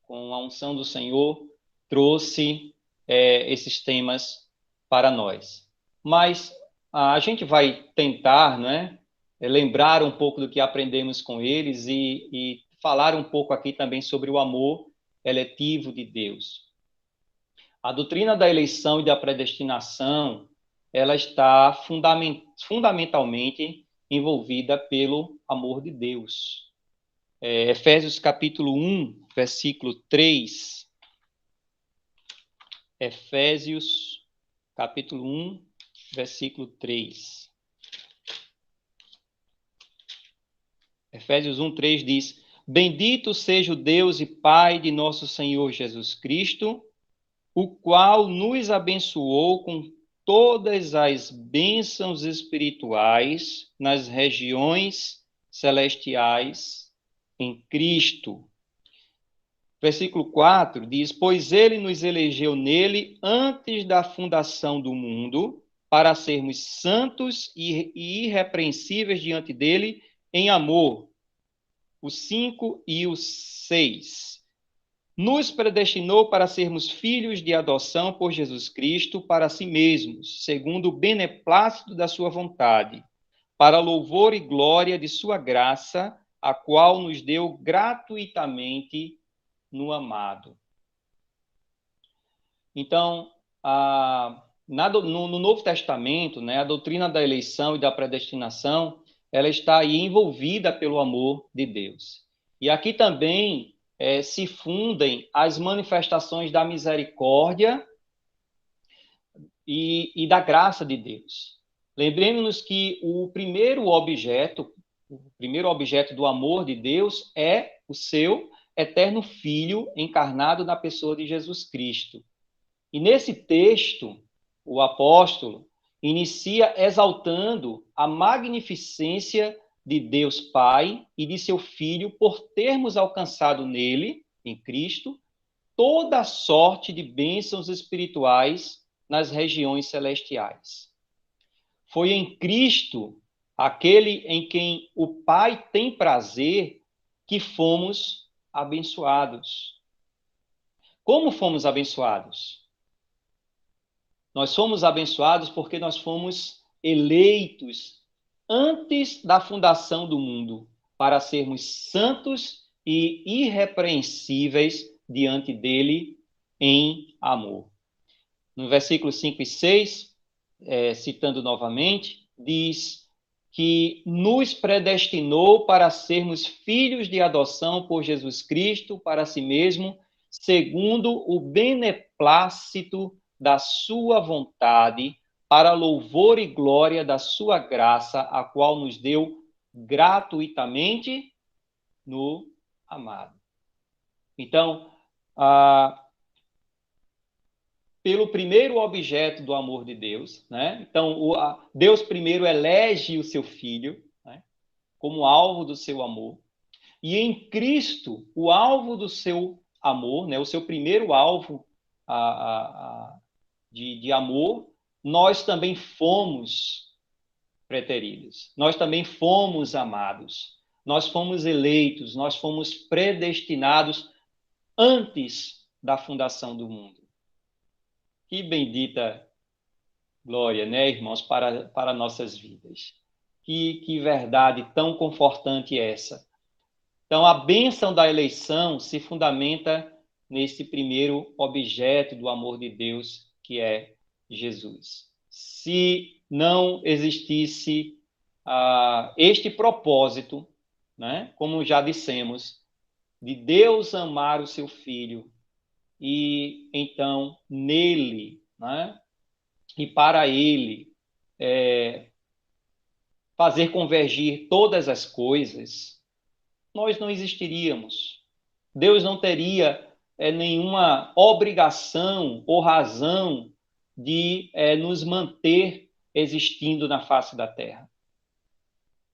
com a unção do Senhor, trouxe esses temas para nós. Mas a gente vai tentar, né, lembrar um pouco do que aprendemos com eles e falar um pouco aqui também sobre o amor eletivo de Deus. A doutrina da eleição e da predestinação, ela está fundamentalmente envolvida pelo amor de Deus. Efésios capítulo 1, versículo 3. Efésios capítulo 1, versículo 3. Efésios 1, 3 diz: Bendito seja o Deus e Pai de nosso Senhor Jesus Cristo, o qual nos abençoou com todas as bênçãos espirituais nas regiões celestiais em Cristo. Versículo 4 diz: Pois ele nos elegeu nele antes da fundação do mundo, para sermos santos e irrepreensíveis diante dele em amor. O 5 e o 6. Nos predestinou para sermos filhos de adoção por Jesus Cristo para si mesmos, segundo o beneplácito da sua vontade, para louvor e glória de sua graça, a qual nos deu gratuitamente no amado. Então, no Novo Testamento, né, a doutrina da eleição e da predestinação, ela está aí envolvida pelo amor de Deus. E aqui também se fundem as manifestações da misericórdia e da graça de Deus. Lembremos-nos que o primeiro objeto do amor de Deus é o seu eterno Filho encarnado na pessoa de Jesus Cristo. E nesse texto, o apóstolo inicia exaltando a magnificência de Deus Pai e de seu Filho por termos alcançado nele, em Cristo, toda a sorte de bênçãos espirituais nas regiões celestiais. Foi em Cristo, aquele em quem o Pai tem prazer, que fomos abençoados. Como fomos abençoados? Nós somos abençoados porque nós fomos eleitos antes da fundação do mundo para sermos santos e irrepreensíveis diante dele em amor. No versículo 5 e 6, citando novamente, diz que nos predestinou para sermos filhos de adoção por Jesus Cristo para si mesmo, segundo o beneplácito da sua vontade, para louvor e glória da sua graça, a qual nos deu gratuitamente no amado. Então, pelo primeiro objeto do amor de Deus, né? Então, Deus primeiro elege o seu Filho, né, como alvo do seu amor, e em Cristo, o alvo do seu amor, né, o seu primeiro alvo de amor, nós também fomos preteridos, nós também fomos amados, nós fomos eleitos, nós fomos predestinados antes da fundação do mundo. Que bendita glória, né, irmãos, para nossas vidas. Que verdade tão confortante é essa. Então, a bênção da eleição se fundamenta nesse primeiro objeto do amor de Deus, que é Jesus. Se não existisse este propósito, né, como já dissemos, de Deus amar o seu Filho, e então nele, né, e para ele fazer convergir todas as coisas, nós não existiríamos. Deus não teria nenhuma obrigação ou razão de nos manter existindo na face da terra.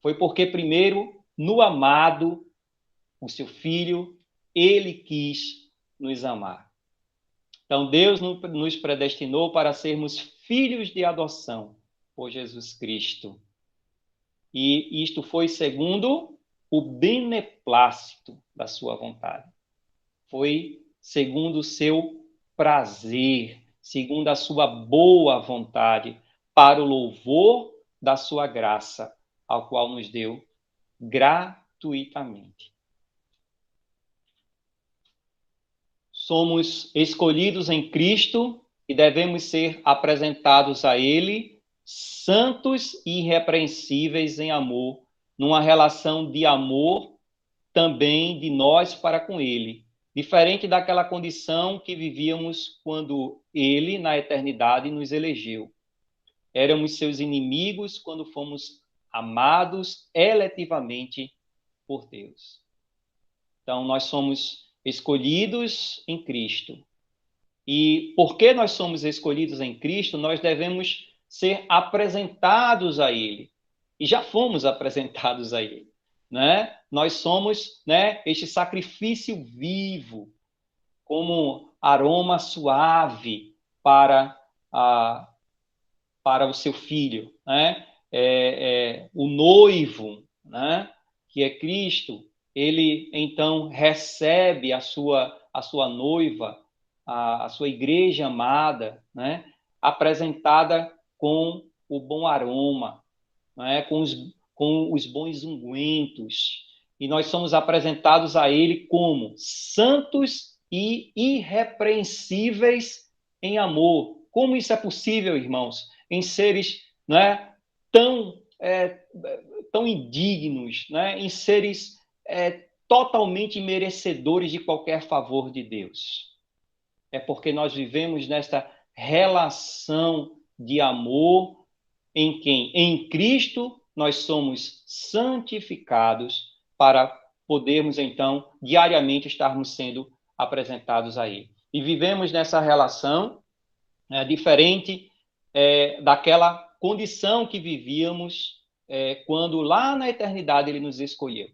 Foi porque primeiro, no amado, o seu Filho, ele quis nos amar. Então, Deus nos predestinou para sermos filhos de adoção por Jesus Cristo. E isto foi segundo o beneplácito da sua vontade. Foi segundo o seu prazer, segundo a sua boa vontade, para o louvor da sua graça, ao qual nos deu gratuitamente. somos escolhidos em Cristo e devemos ser apresentados a Ele, santos e irrepreensíveis em amor, numa relação de amor também de nós para com Ele, diferente daquela condição que vivíamos quando Ele, na eternidade, nos elegeu. Éramos seus inimigos quando fomos amados eletivamente por Deus. Então, nós somos escolhidos em Cristo. E porque nós somos escolhidos em Cristo, nós devemos ser apresentados a Ele. E já fomos apresentados a Ele. Né? Nós somos, né, este sacrifício vivo, como aroma suave para o seu filho. Né? O noivo, né, que é Cristo, ele então recebe a sua noiva, a sua igreja amada, né, apresentada com o bom aroma, né, com os bons ungüentos. E nós somos apresentados a ele como santos e irrepreensíveis em amor. Como isso é possível, irmãos? Em seres, né, tão indignos, né, em seres totalmente merecedores de qualquer favor de Deus. É porque nós vivemos nesta relação de amor em quem? Em Cristo nós somos santificados para podermos, então, diariamente estarmos sendo apresentados a Ele. E vivemos nessa relação diferente daquela condição que vivíamos quando lá na eternidade Ele nos escolheu,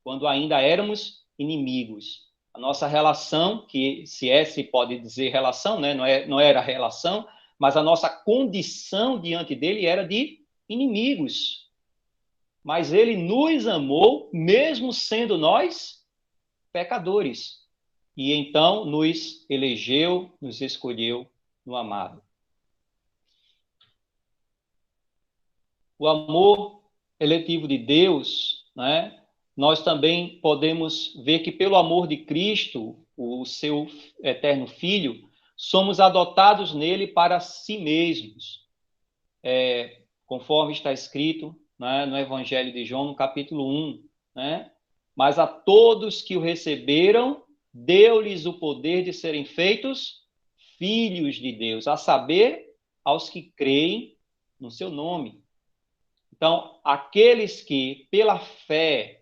quando ainda éramos inimigos. A nossa relação, que se pode dizer relação, né? Não era relação, mas a nossa condição diante dele era de inimigos. Mas ele nos amou, mesmo sendo nós pecadores. E então nos elegeu, nos escolheu no amado. O amor eletivo de Deus, né? Nós também podemos ver que pelo amor de Cristo, o seu eterno Filho, somos adotados nele para si mesmos. Conforme está escrito, né, no Evangelho de João, no capítulo 1. Né? Mas a todos que o receberam, deu-lhes o poder de serem feitos filhos de Deus, a saber, aos que creem no seu nome. Então, aqueles que, pela fé,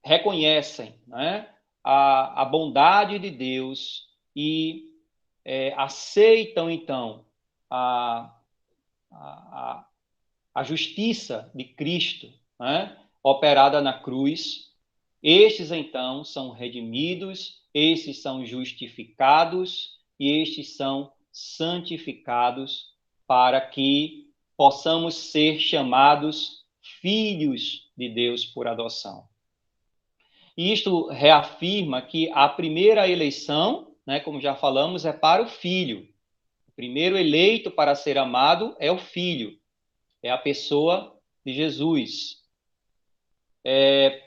reconhecem, né, a bondade de Deus e aceitam, então, a justiça de Cristo, né, operada na cruz, estes, então, são redimidos, estes são justificados e estes são santificados para que possamos ser chamados filhos de Deus por adoção. E isto reafirma que a primeira eleição, né, como já falamos, é para o filho. O primeiro eleito para ser amado é o filho, é a pessoa de Jesus.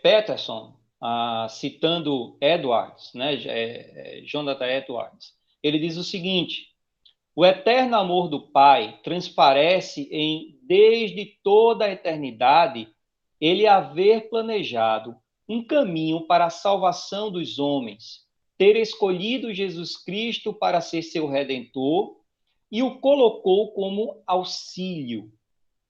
Peterson, citando Edwards, né, Jonathan Edwards, ele diz o seguinte: o eterno amor do Pai transparece em, desde toda a eternidade, ele haver planejado um caminho para a salvação dos homens, ter escolhido Jesus Cristo para ser seu Redentor e o colocou como auxílio.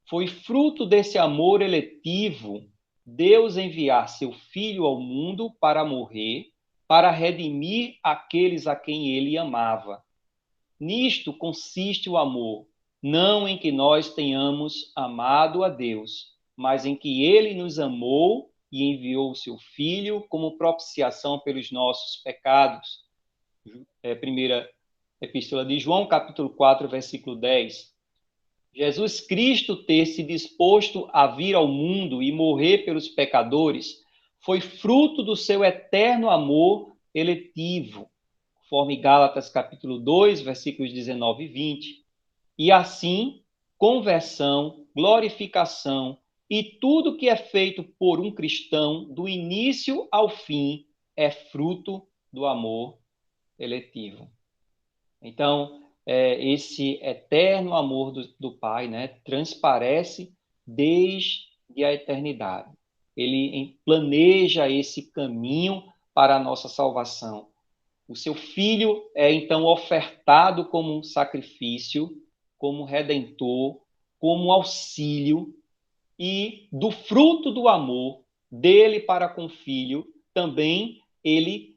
Foi fruto desse amor eletivo Deus enviar seu Filho ao mundo para morrer, para redimir aqueles a quem ele amava. Nisto consiste o amor, não em que nós tenhamos amado a Deus, mas em que ele nos amou e enviou o seu Filho como propiciação pelos nossos pecados. Primeira Epístola de João, capítulo 4, versículo 10. Jesus Cristo ter se disposto a vir ao mundo e morrer pelos pecadores foi fruto do seu eterno amor eletivo, conforme Gálatas capítulo 2, versículos 19 e 20. E assim, conversão, glorificação e tudo que é feito por um cristão, do início ao fim, é fruto do amor eletivo. Então, esse eterno amor do Pai, né, transparece desde a eternidade. Ele planeja esse caminho para a nossa salvação. O seu Filho é, então, ofertado como um sacrifício, como redentor, como auxílio, e do fruto do amor dele para com o Filho, também ele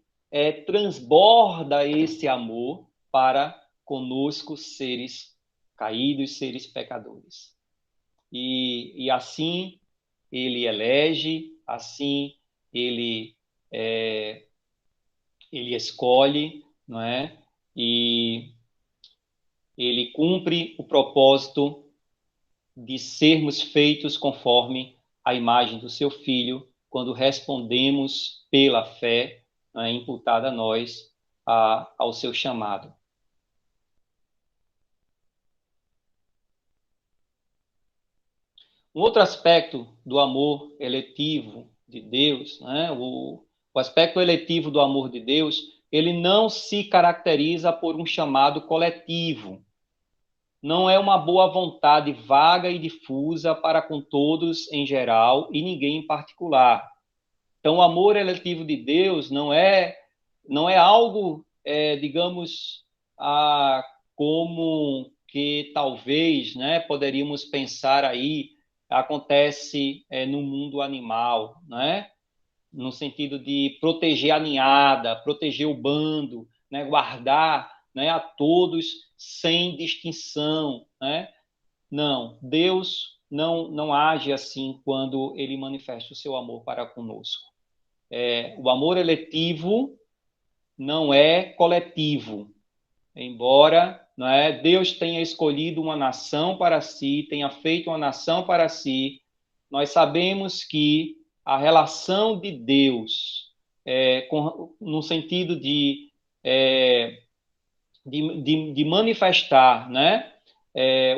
transborda esse amor para conosco, seres caídos, seres pecadores. E assim ele elege, assim ele escolhe, não é? E ele cumpre o propósito de sermos feitos conforme a imagem do seu Filho, quando respondemos pela fé, né, imputada a nós ao seu chamado. Um outro aspecto do amor eletivo de Deus, né, o aspecto eletivo do amor de Deus, ele não se caracteriza por um chamado coletivo. Não é uma boa vontade vaga e difusa para com todos em geral e ninguém em particular. Então, o amor eletivo de Deus não é algo, digamos, como que talvez, né, poderíamos pensar aí, acontece no mundo animal, né? No sentido de proteger a ninhada, proteger o bando, né, guardar, né, a todos sem distinção, né? Não, Deus não age assim quando ele manifesta o seu amor para conosco. O amor eletivo não é coletivo, embora, não é, Deus tenha escolhido uma nação para si, tenha feito uma nação para si, nós sabemos que a relação de Deus, no sentido de manifestar, né,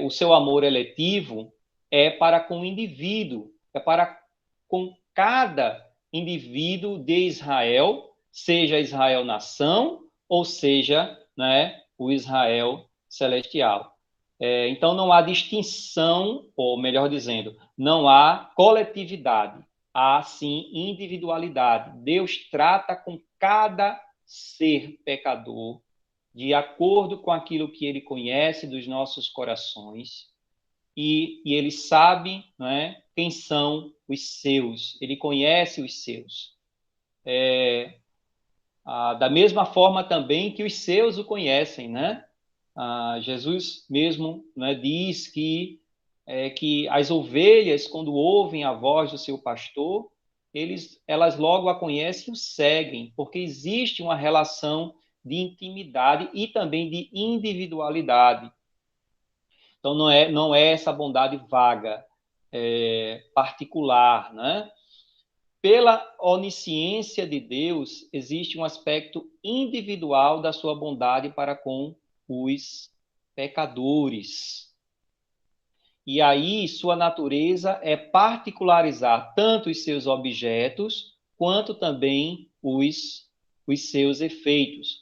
o seu amor eletivo, é para com o indivíduo, é para com cada indivíduo de Israel, seja Israel nação, ou seja, né, o Israel celestial. Então não há distinção, ou melhor dizendo, não há coletividade, há sim individualidade. Deus trata com cada ser pecador de acordo com aquilo que ele conhece dos nossos corações, e ele sabe, né, quem são os seus, ele conhece os seus. Da mesma forma também que os seus o conhecem, né? Jesus mesmo, né, diz que as ovelhas, quando ouvem a voz do seu pastor, elas logo a conhecem e o seguem, porque existe uma relação de intimidade e também de individualidade. Então, não é essa bondade vaga, particular, né? Pela onisciência de Deus, existe um aspecto individual da sua bondade para com os pecadores. E aí, sua natureza é particularizar tanto os seus objetos, quanto também os seus efeitos.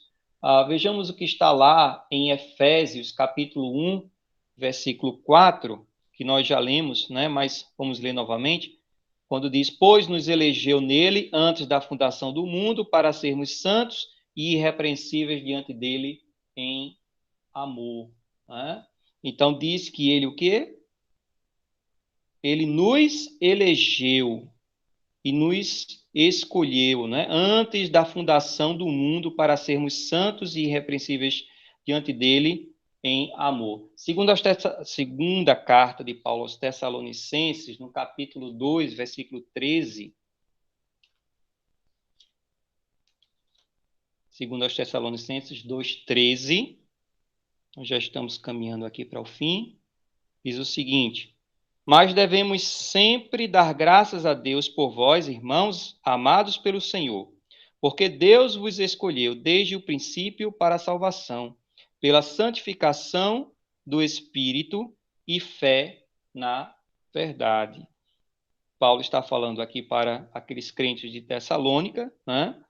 Vejamos o que está lá em Efésios, capítulo 1, versículo 4, que nós já lemos, né? Mas vamos ler novamente, quando diz: pois nos elegeu nele antes da fundação do mundo para sermos santos e irrepreensíveis diante dele em amor. Né? Então diz que ele o quê? Ele nos elegeu e nos escolheu, né? Antes da fundação do mundo para sermos santos e irrepreensíveis diante dele em amor. Segunda carta de Paulo aos Tessalonicenses, no capítulo 2, versículo 13. Segundo aos Tessalonicenses 2:13. Nós já estamos caminhando aqui para o fim. Diz o seguinte: mas devemos sempre dar graças a Deus por vós, irmãos, amados pelo Senhor, porque Deus vos escolheu desde o princípio para a salvação, pela santificação do Espírito e fé na verdade. Paulo está falando aqui para aqueles crentes de Tessalônica, né?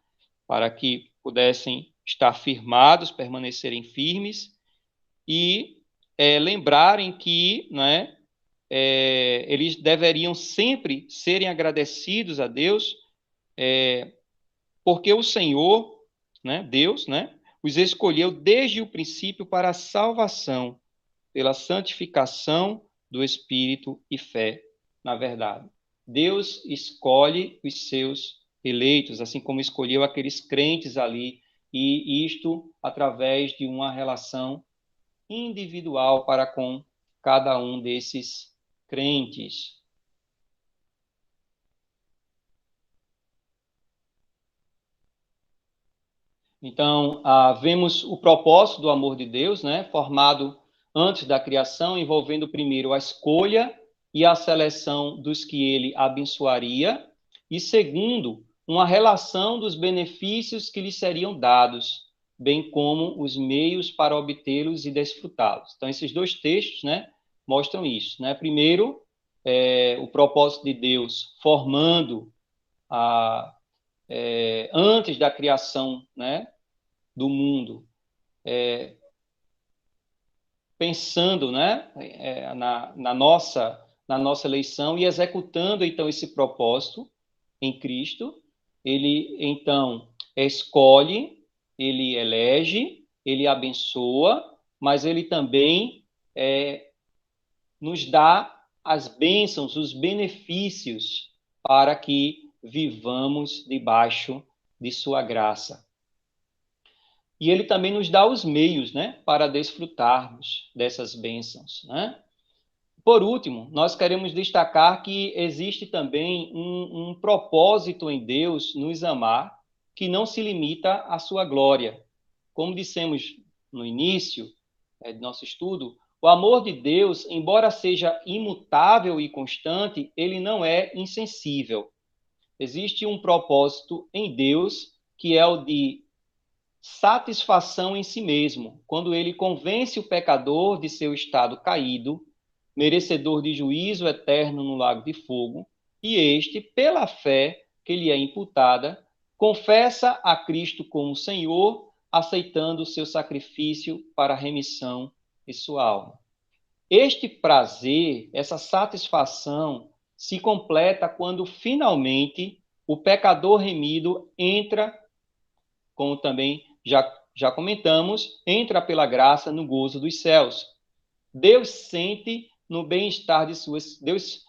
para que pudessem estar firmados, permanecerem firmes e lembrarem que, né, eles deveriam sempre serem agradecidos a Deus, porque o Senhor, né, Deus, né, os escolheu desde o princípio para a salvação, pela santificação do Espírito e fé na verdade. Deus escolhe os seus eleitos, assim como escolheu aqueles crentes ali, e isto através de uma relação individual para com cada um desses crentes. Então, vemos o propósito do amor de Deus, né, formado antes da criação, envolvendo primeiro a escolha e a seleção dos que ele abençoaria, e segundo, uma relação dos benefícios que lhes seriam dados, bem como os meios para obtê-los e desfrutá-los. Então, esses dois textos, né, mostram isso, né? Primeiro, o propósito de Deus formando antes da criação, né, do mundo, pensando, né, na nossa eleição e executando, então, esse propósito em Cristo. Ele, então, escolhe, ele elege, ele abençoa, mas ele também nos dá as bênçãos, os benefícios para que vivamos debaixo de sua graça. E ele também nos dá os meios, né, para desfrutarmos dessas bênçãos, né? Por último, nós queremos destacar que existe também um propósito em Deus nos amar que não se limita à sua glória. Como dissemos no início do nosso estudo, o amor de Deus, embora seja imutável e constante, ele não é insensível. Existe um propósito em Deus que é o de satisfação em si mesmo, quando ele convence o pecador de seu estado caído, merecedor de juízo eterno no lago de fogo, e este, pela fé que lhe é imputada, confessa a Cristo como Senhor, aceitando o seu sacrifício para a remissão de sua alma. Este prazer, essa satisfação, se completa quando finalmente o pecador remido entra, como também já comentamos, entra pela graça no gozo dos céus. Deus sente no bem-estar de suas... Deus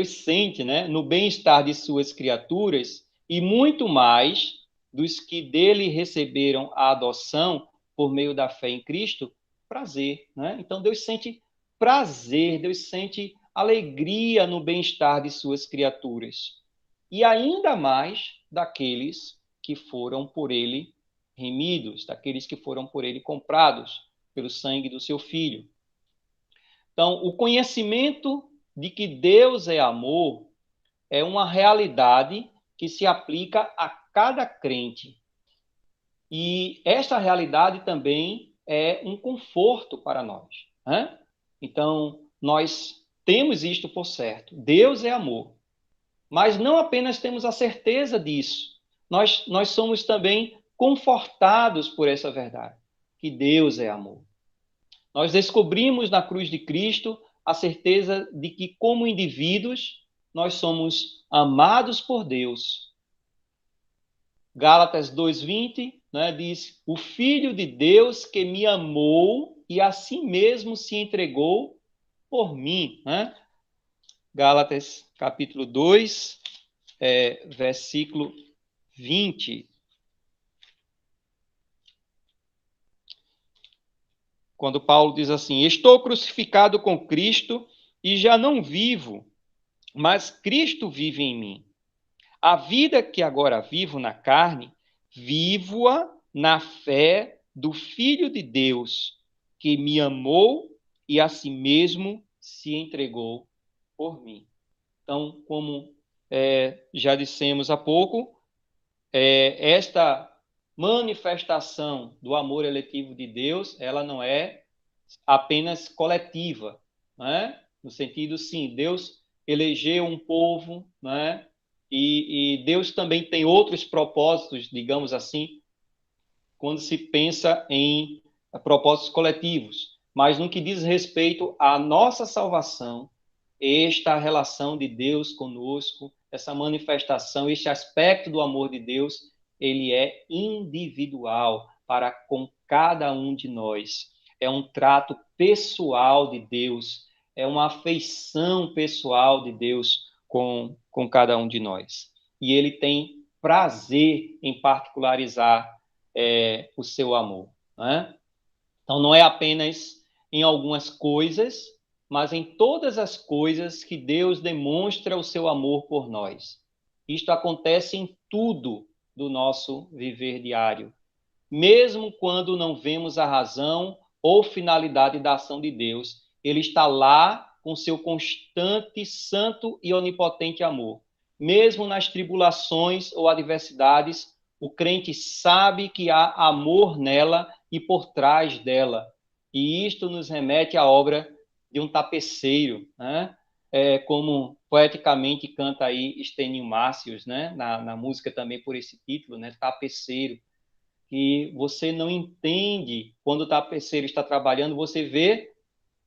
sente, né, no bem-estar de suas criaturas e muito mais dos que dele receberam a adoção por meio da fé em Cristo, prazer, né? Então Deus sente prazer, Deus sente alegria no bem-estar de suas criaturas. E ainda mais daqueles que foram por ele remidos, daqueles que foram por ele comprados pelo sangue do seu Filho. Então, o conhecimento de que Deus é amor é uma realidade que se aplica a cada crente. E esta realidade também é um conforto para nós, né? Então, nós temos isto por certo. Deus é amor. Mas não apenas temos a certeza disso, nós somos também confortados por essa verdade, que Deus é amor. Nós descobrimos na cruz de Cristo a certeza de que, como indivíduos, nós somos amados por Deus. Gálatas 2:20, né, diz: o Filho de Deus que me amou e a si mesmo se entregou por mim. Né? Gálatas capítulo 2, versículo 20. Quando Paulo diz assim: estou crucificado com Cristo e já não vivo, mas Cristo vive em mim. A vida que agora vivo na carne, vivo-a na fé do Filho de Deus, que me amou e a si mesmo se entregou por mim. Então, como já dissemos há pouco, esta manifestação do amor eletivo de Deus, ela não é apenas coletiva, né? No sentido, sim, Deus elegeu um povo, né? e Deus também tem outros propósitos, digamos assim, quando se pensa em propósitos coletivos. Mas no que diz respeito à nossa salvação, esta relação de Deus conosco, essa manifestação, este aspecto do amor de Deus, ele é individual para com cada um de nós. É um trato pessoal de Deus, é uma afeição pessoal de Deus com cada um de nós. E ele tem prazer em particularizar o seu amor. Né? Então, não é apenas em algumas coisas, mas em todas as coisas que Deus demonstra o seu amor por nós. Isto acontece em tudo do nosso viver diário. Mesmo quando não vemos a razão ou finalidade da ação de Deus, Ele está lá com seu constante, santo e onipotente amor. Mesmo nas tribulações ou adversidades, o crente sabe que há amor nela e por trás dela. E isto nos remete à obra de um tapeceiro, né? Como poeticamente canta aí Estênio Márcios, né? Na música também por esse título, né? Tapeceiro. Que você não entende quando o tapeceiro está trabalhando, você vê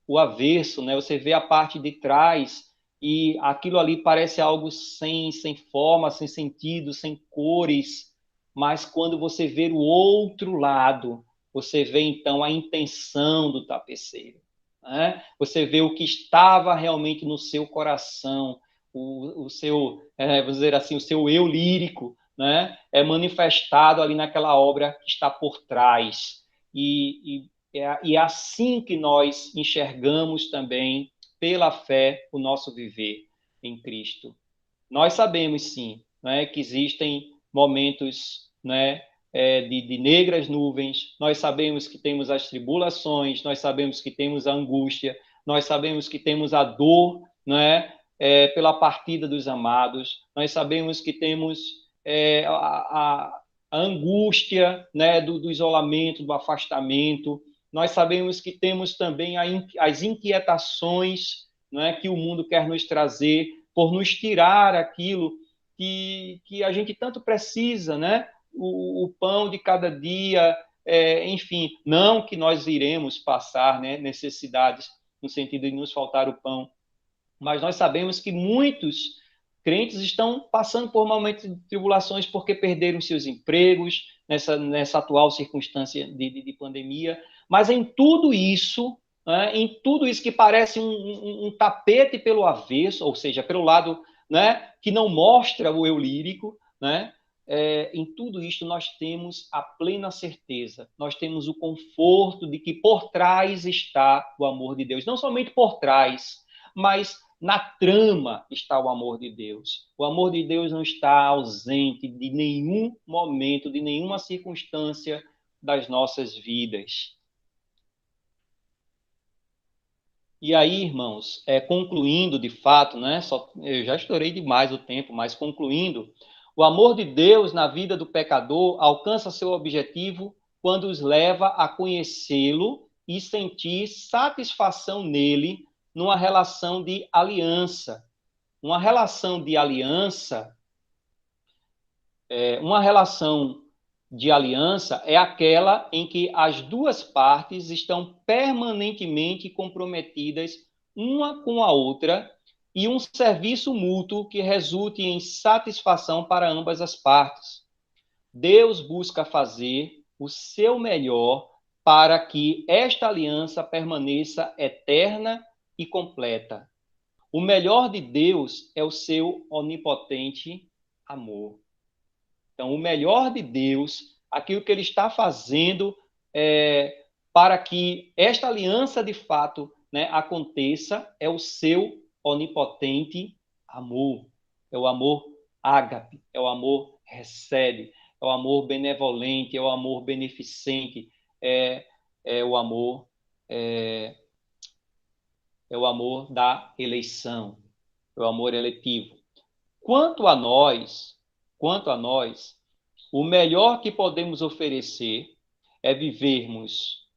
o avesso, né? Você vê a parte de trás e aquilo ali parece algo sem forma, sem sentido, sem cores, mas quando você vê o outro lado, você vê então a intenção do tapeceiro, né? Você vê o que estava realmente no seu coração, o seu, vamos dizer assim, o seu eu lírico, né? É manifestado ali naquela obra que está por trás. E é assim que nós enxergamos também, pela fé, o nosso viver em Cristo. Nós sabemos, sim, né, que existem momentos, né, de negras nuvens, nós sabemos que temos as tribulações, nós sabemos que temos a angústia, nós sabemos que temos a dor, né, pela partida dos amados, nós sabemos que temos a angústia, né, do isolamento, do afastamento, nós sabemos que temos também as inquietações, né, que o mundo quer nos trazer, por nos tirar aquilo que a gente tanto precisa, né? O pão de cada dia, enfim, não que nós iremos passar, né, necessidades no sentido de nos faltar o pão, mas nós sabemos que muitos crentes estão passando por momentos de tribulações porque perderam seus empregos nessa atual circunstância de pandemia, mas em tudo isso, né, em tudo isso que parece um tapete pelo avesso, ou seja, pelo lado, né, que não mostra o eu lírico, né, em tudo isto nós temos a plena certeza, nós temos o conforto de que por trás está o amor de Deus, não somente por trás, mas na trama está o amor de Deus. O amor de Deus não está ausente de nenhum momento, de nenhuma circunstância das nossas vidas. E aí, irmãos, concluindo de fato, né? Eu já estourei demais o tempo, mas concluindo, o amor de Deus na vida do pecador alcança seu objetivo quando os leva a conhecê-lo e sentir satisfação nele numa relação de aliança. Uma relação de aliança, uma relação de aliança é aquela em que as duas partes estão permanentemente comprometidas uma com a outra e um serviço mútuo que resulte em satisfação para ambas as partes. Deus busca fazer o seu melhor para que esta aliança permaneça eterna e completa. O melhor de Deus é o seu onipotente amor. Então, o melhor de Deus, aquilo que ele está fazendo para que esta aliança de fato, né, aconteça, é o seu onipotente amor. É o amor ágape, é o amor recebe, é o amor benevolente, é o amor beneficente, é o amor é o amor da eleição, é o amor eletivo. Quanto a nós, o melhor que podemos oferecer é vivermos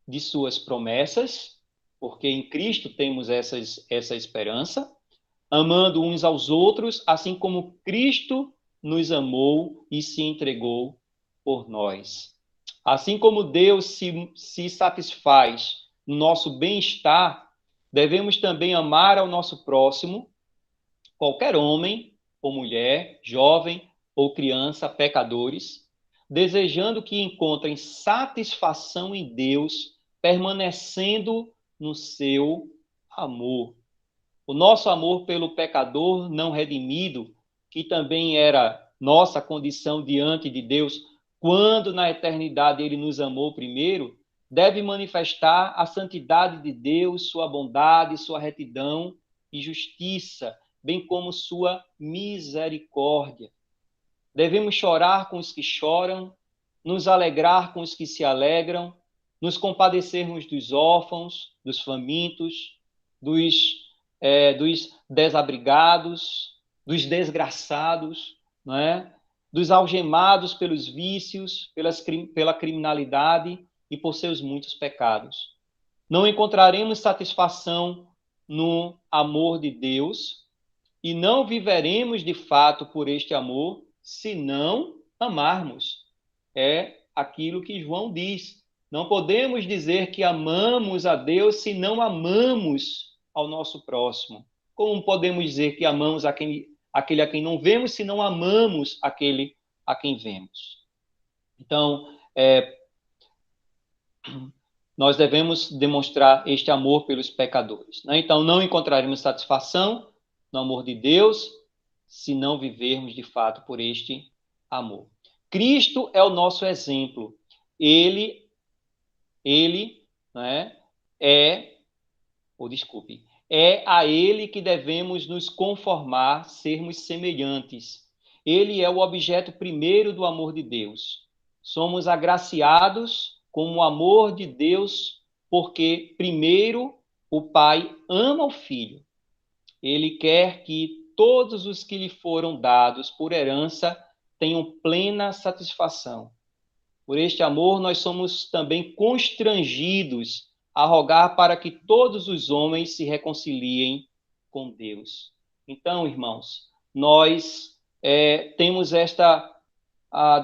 de suas promessas, porque em Cristo temos essa esperança, amando uns aos outros, assim como Cristo nos amou e se entregou por nós. Assim como Deus se satisfaz no nosso bem-estar, devemos também amar ao nosso próximo, qualquer homem ou mulher, jovem ou criança, pecadores, desejando que encontrem satisfação em Deus, permanecendo no seu amor. O nosso amor pelo pecador não redimido, que também era nossa condição diante de Deus, quando na eternidade ele nos amou primeiro, deve manifestar a santidade de Deus, sua bondade, sua retidão e justiça, bem como sua misericórdia. Devemos chorar com os que choram, nos alegrar com os que se alegram, nos compadecermos dos órfãos, dos famintos, dos desabrigados, dos desgraçados, não é? Dos algemados pelos vícios, pela criminalidade e por seus muitos pecados. Não encontraremos satisfação no amor de Deus e não viveremos de fato por este amor se não amarmos. É aquilo que João diz. Não podemos dizer que amamos a Deus se não amamos ao nosso próximo. Como podemos dizer que amamos aquele a quem não vemos se não amamos aquele a quem vemos? Então, nós devemos demonstrar este amor pelos pecadores, né? Então, não encontraremos satisfação no amor de Deus se não vivermos de fato por este amor. Cristo é o nosso exemplo. Ele, né, é a ele que devemos nos conformar, sermos semelhantes. Ele é o objeto primeiro do amor de Deus. Somos agraciados com o amor de Deus, porque primeiro o Pai ama o Filho. Ele quer que todos os que lhe foram dados por herança tenham plena satisfação. Por este amor, nós somos também constrangidos a rogar para que todos os homens se reconciliem com Deus. Então, irmãos, nós temos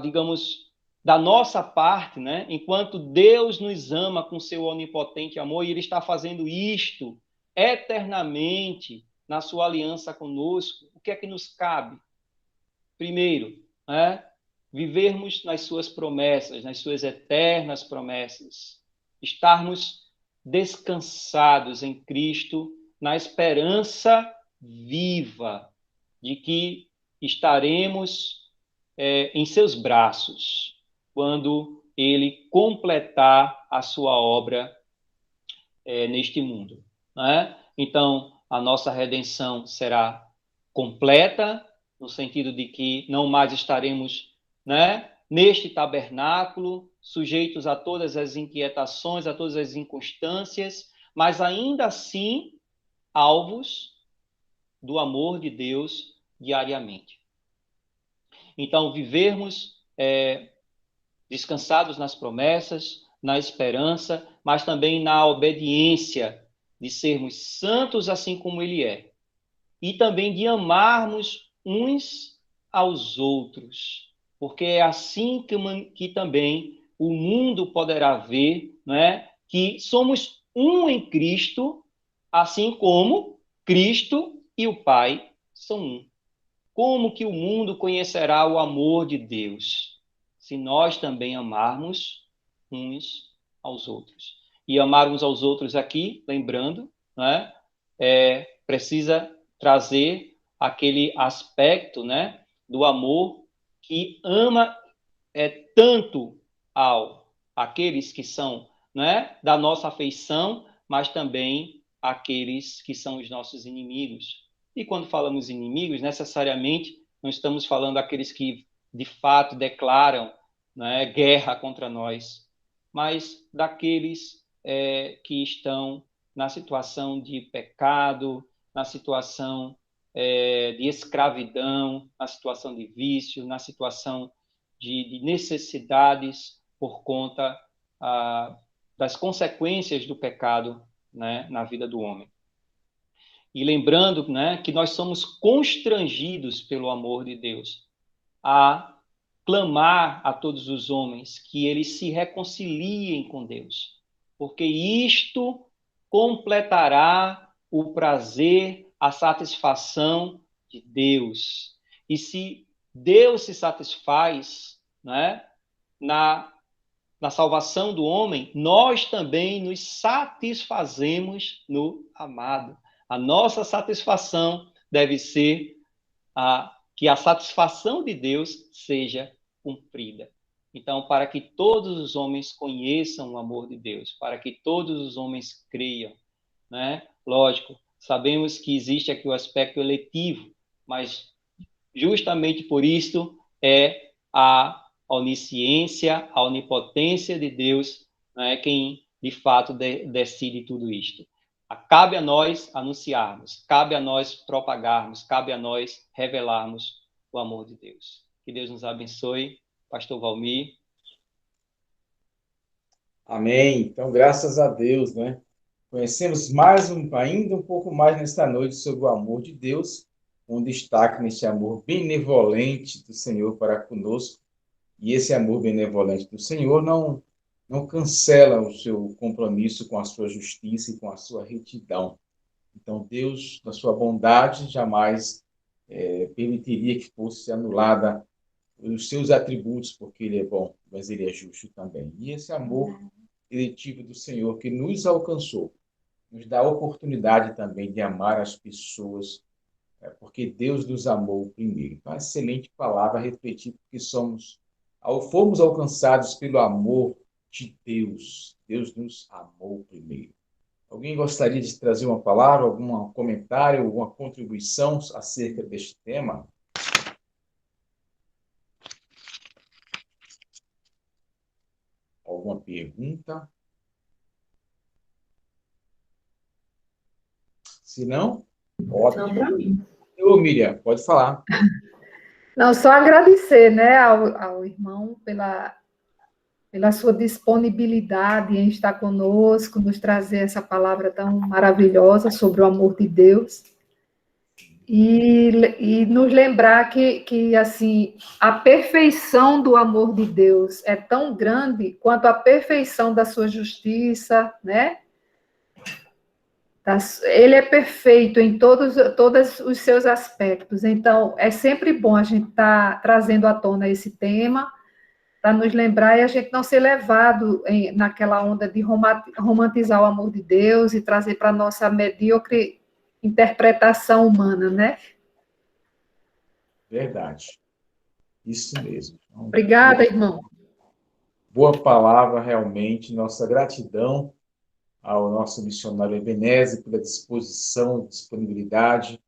digamos, da nossa parte, né? Enquanto Deus nos ama com seu onipotente amor, e Ele está fazendo isto eternamente na sua aliança conosco, o que é que nos cabe? Primeiro, vivermos nas suas promessas, nas suas eternas promessas, estarmos descansados em Cristo, na esperança viva de que estaremos em seus braços quando Ele completar a sua obra neste mundo, né? Então, a nossa redenção será completa, no sentido de que não mais estaremos, né, neste tabernáculo, sujeitos a todas as inquietações, a todas as inconstâncias, mas ainda assim alvos do amor de Deus diariamente. Então, vivermos descansados nas promessas, na esperança, mas também na obediência, de sermos santos assim como Ele é. E também de amarmos uns aos outros, porque é assim que também o mundo poderá ver, né, que somos um em Cristo, assim como Cristo e o Pai são um. Como que o mundo conhecerá o amor de Deus? Se nós também amarmos uns aos outros. E amar uns aos outros aqui, lembrando, né, precisa trazer aquele aspecto, né, do amor que ama tanto aqueles que são, né, da nossa afeição, mas também aqueles que são os nossos inimigos. E quando falamos inimigos, necessariamente não estamos falando daqueles que de fato declaram, né, guerra contra nós, mas daqueles que estão na situação de pecado, na situação de escravidão, na situação de vício, na situação de necessidades por conta das consequências do pecado, né, na vida do homem. E lembrando, né, que nós somos constrangidos pelo amor de Deus a clamar a todos os homens que eles se reconciliem com Deus, porque isto completará o prazer, a satisfação de Deus. E se Deus se satisfaz, né, na salvação do homem, nós também nos satisfazemos no amado. A nossa satisfação deve ser que a satisfação de Deus seja cumprida. Então, para que todos os homens conheçam o amor de Deus, para que todos os homens creiam, né? Lógico, sabemos que existe aqui o aspecto eletivo, mas justamente por isso é a onisciência, a onipotência de Deus, né, quem de fato decide tudo isto. Cabe a nós anunciarmos, cabe a nós propagarmos, cabe a nós revelarmos o amor de Deus. Que Deus nos abençoe. Pastor Valmir. Amém. Então, graças a Deus, né? Conhecemos ainda um pouco mais nesta noite sobre o amor de Deus, um destaque nesse amor benevolente do Senhor para conosco. E esse amor benevolente do Senhor não cancela o seu compromisso com a sua justiça e com a sua retidão. Então, Deus, na sua bondade, jamais permitiria que fosse anulada os seus atributos, porque Ele é bom, mas Ele é justo também. E esse amor eletivo do Senhor que nos alcançou, nos dá a oportunidade também de amar as pessoas, porque Deus nos amou primeiro. Então, excelente palavra a refletir, porque fomos alcançados pelo amor de Deus. Deus nos amou primeiro. Alguém gostaria de trazer uma palavra, algum comentário, alguma contribuição acerca deste tema? Alguma pergunta? Se não, ótimo. Não, para mim. Ô, Miriam, pode falar. Não, só agradecer, né, ao irmão pela sua disponibilidade em estar conosco, nos trazer essa palavra tão maravilhosa sobre o amor de Deus. E nos lembrar que, assim, a perfeição do amor de Deus é tão grande quanto a perfeição da sua justiça, né? Ele é perfeito em todos os seus aspectos. Então, é sempre bom a gente estar trazendo à tona esse tema, para nos lembrar e a gente não ser levado naquela onda de romantizar o amor de Deus e trazer para a nossa medíocre interpretação humana, né? Verdade. Isso mesmo. Obrigada, irmão. Boa palavra, realmente. Nossa gratidão ao nosso missionário Ebenezer pela disposição, disponibilidade,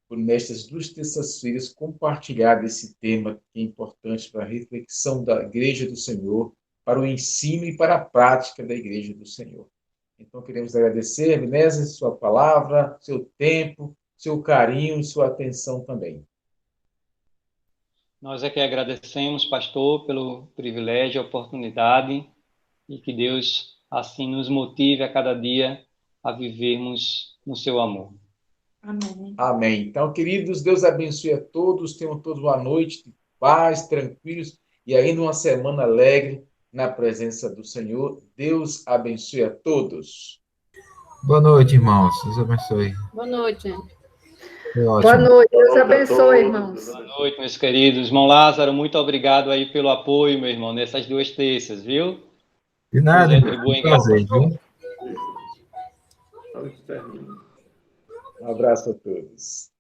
por nestas 2 terças-feiras compartilhar esse tema que é importante para a reflexão da Igreja do Senhor, para o ensino e para a prática da Igreja do Senhor. Então, queremos agradecer, Ebenezer, sua palavra, seu tempo, seu carinho e sua atenção também. Nós é que agradecemos, pastor, pelo privilégio, a oportunidade, e que Deus assim nos motive a cada dia a vivermos no seu amor. Amém. Amém. Então, queridos, Deus abençoe a todos, tenham todos uma noite de paz, tranquilos e ainda uma semana alegre na presença do Senhor. Deus abençoe a todos. Boa noite, irmãos. Deus abençoe. Boa noite, gente. Boa noite. Deus abençoe, irmãos. Boa noite, meus queridos. Irmão Lázaro, muito obrigado aí pelo apoio, meu irmão, nessas 2 terças, viu? De nada, um prazer, viu? Um abraço a todos.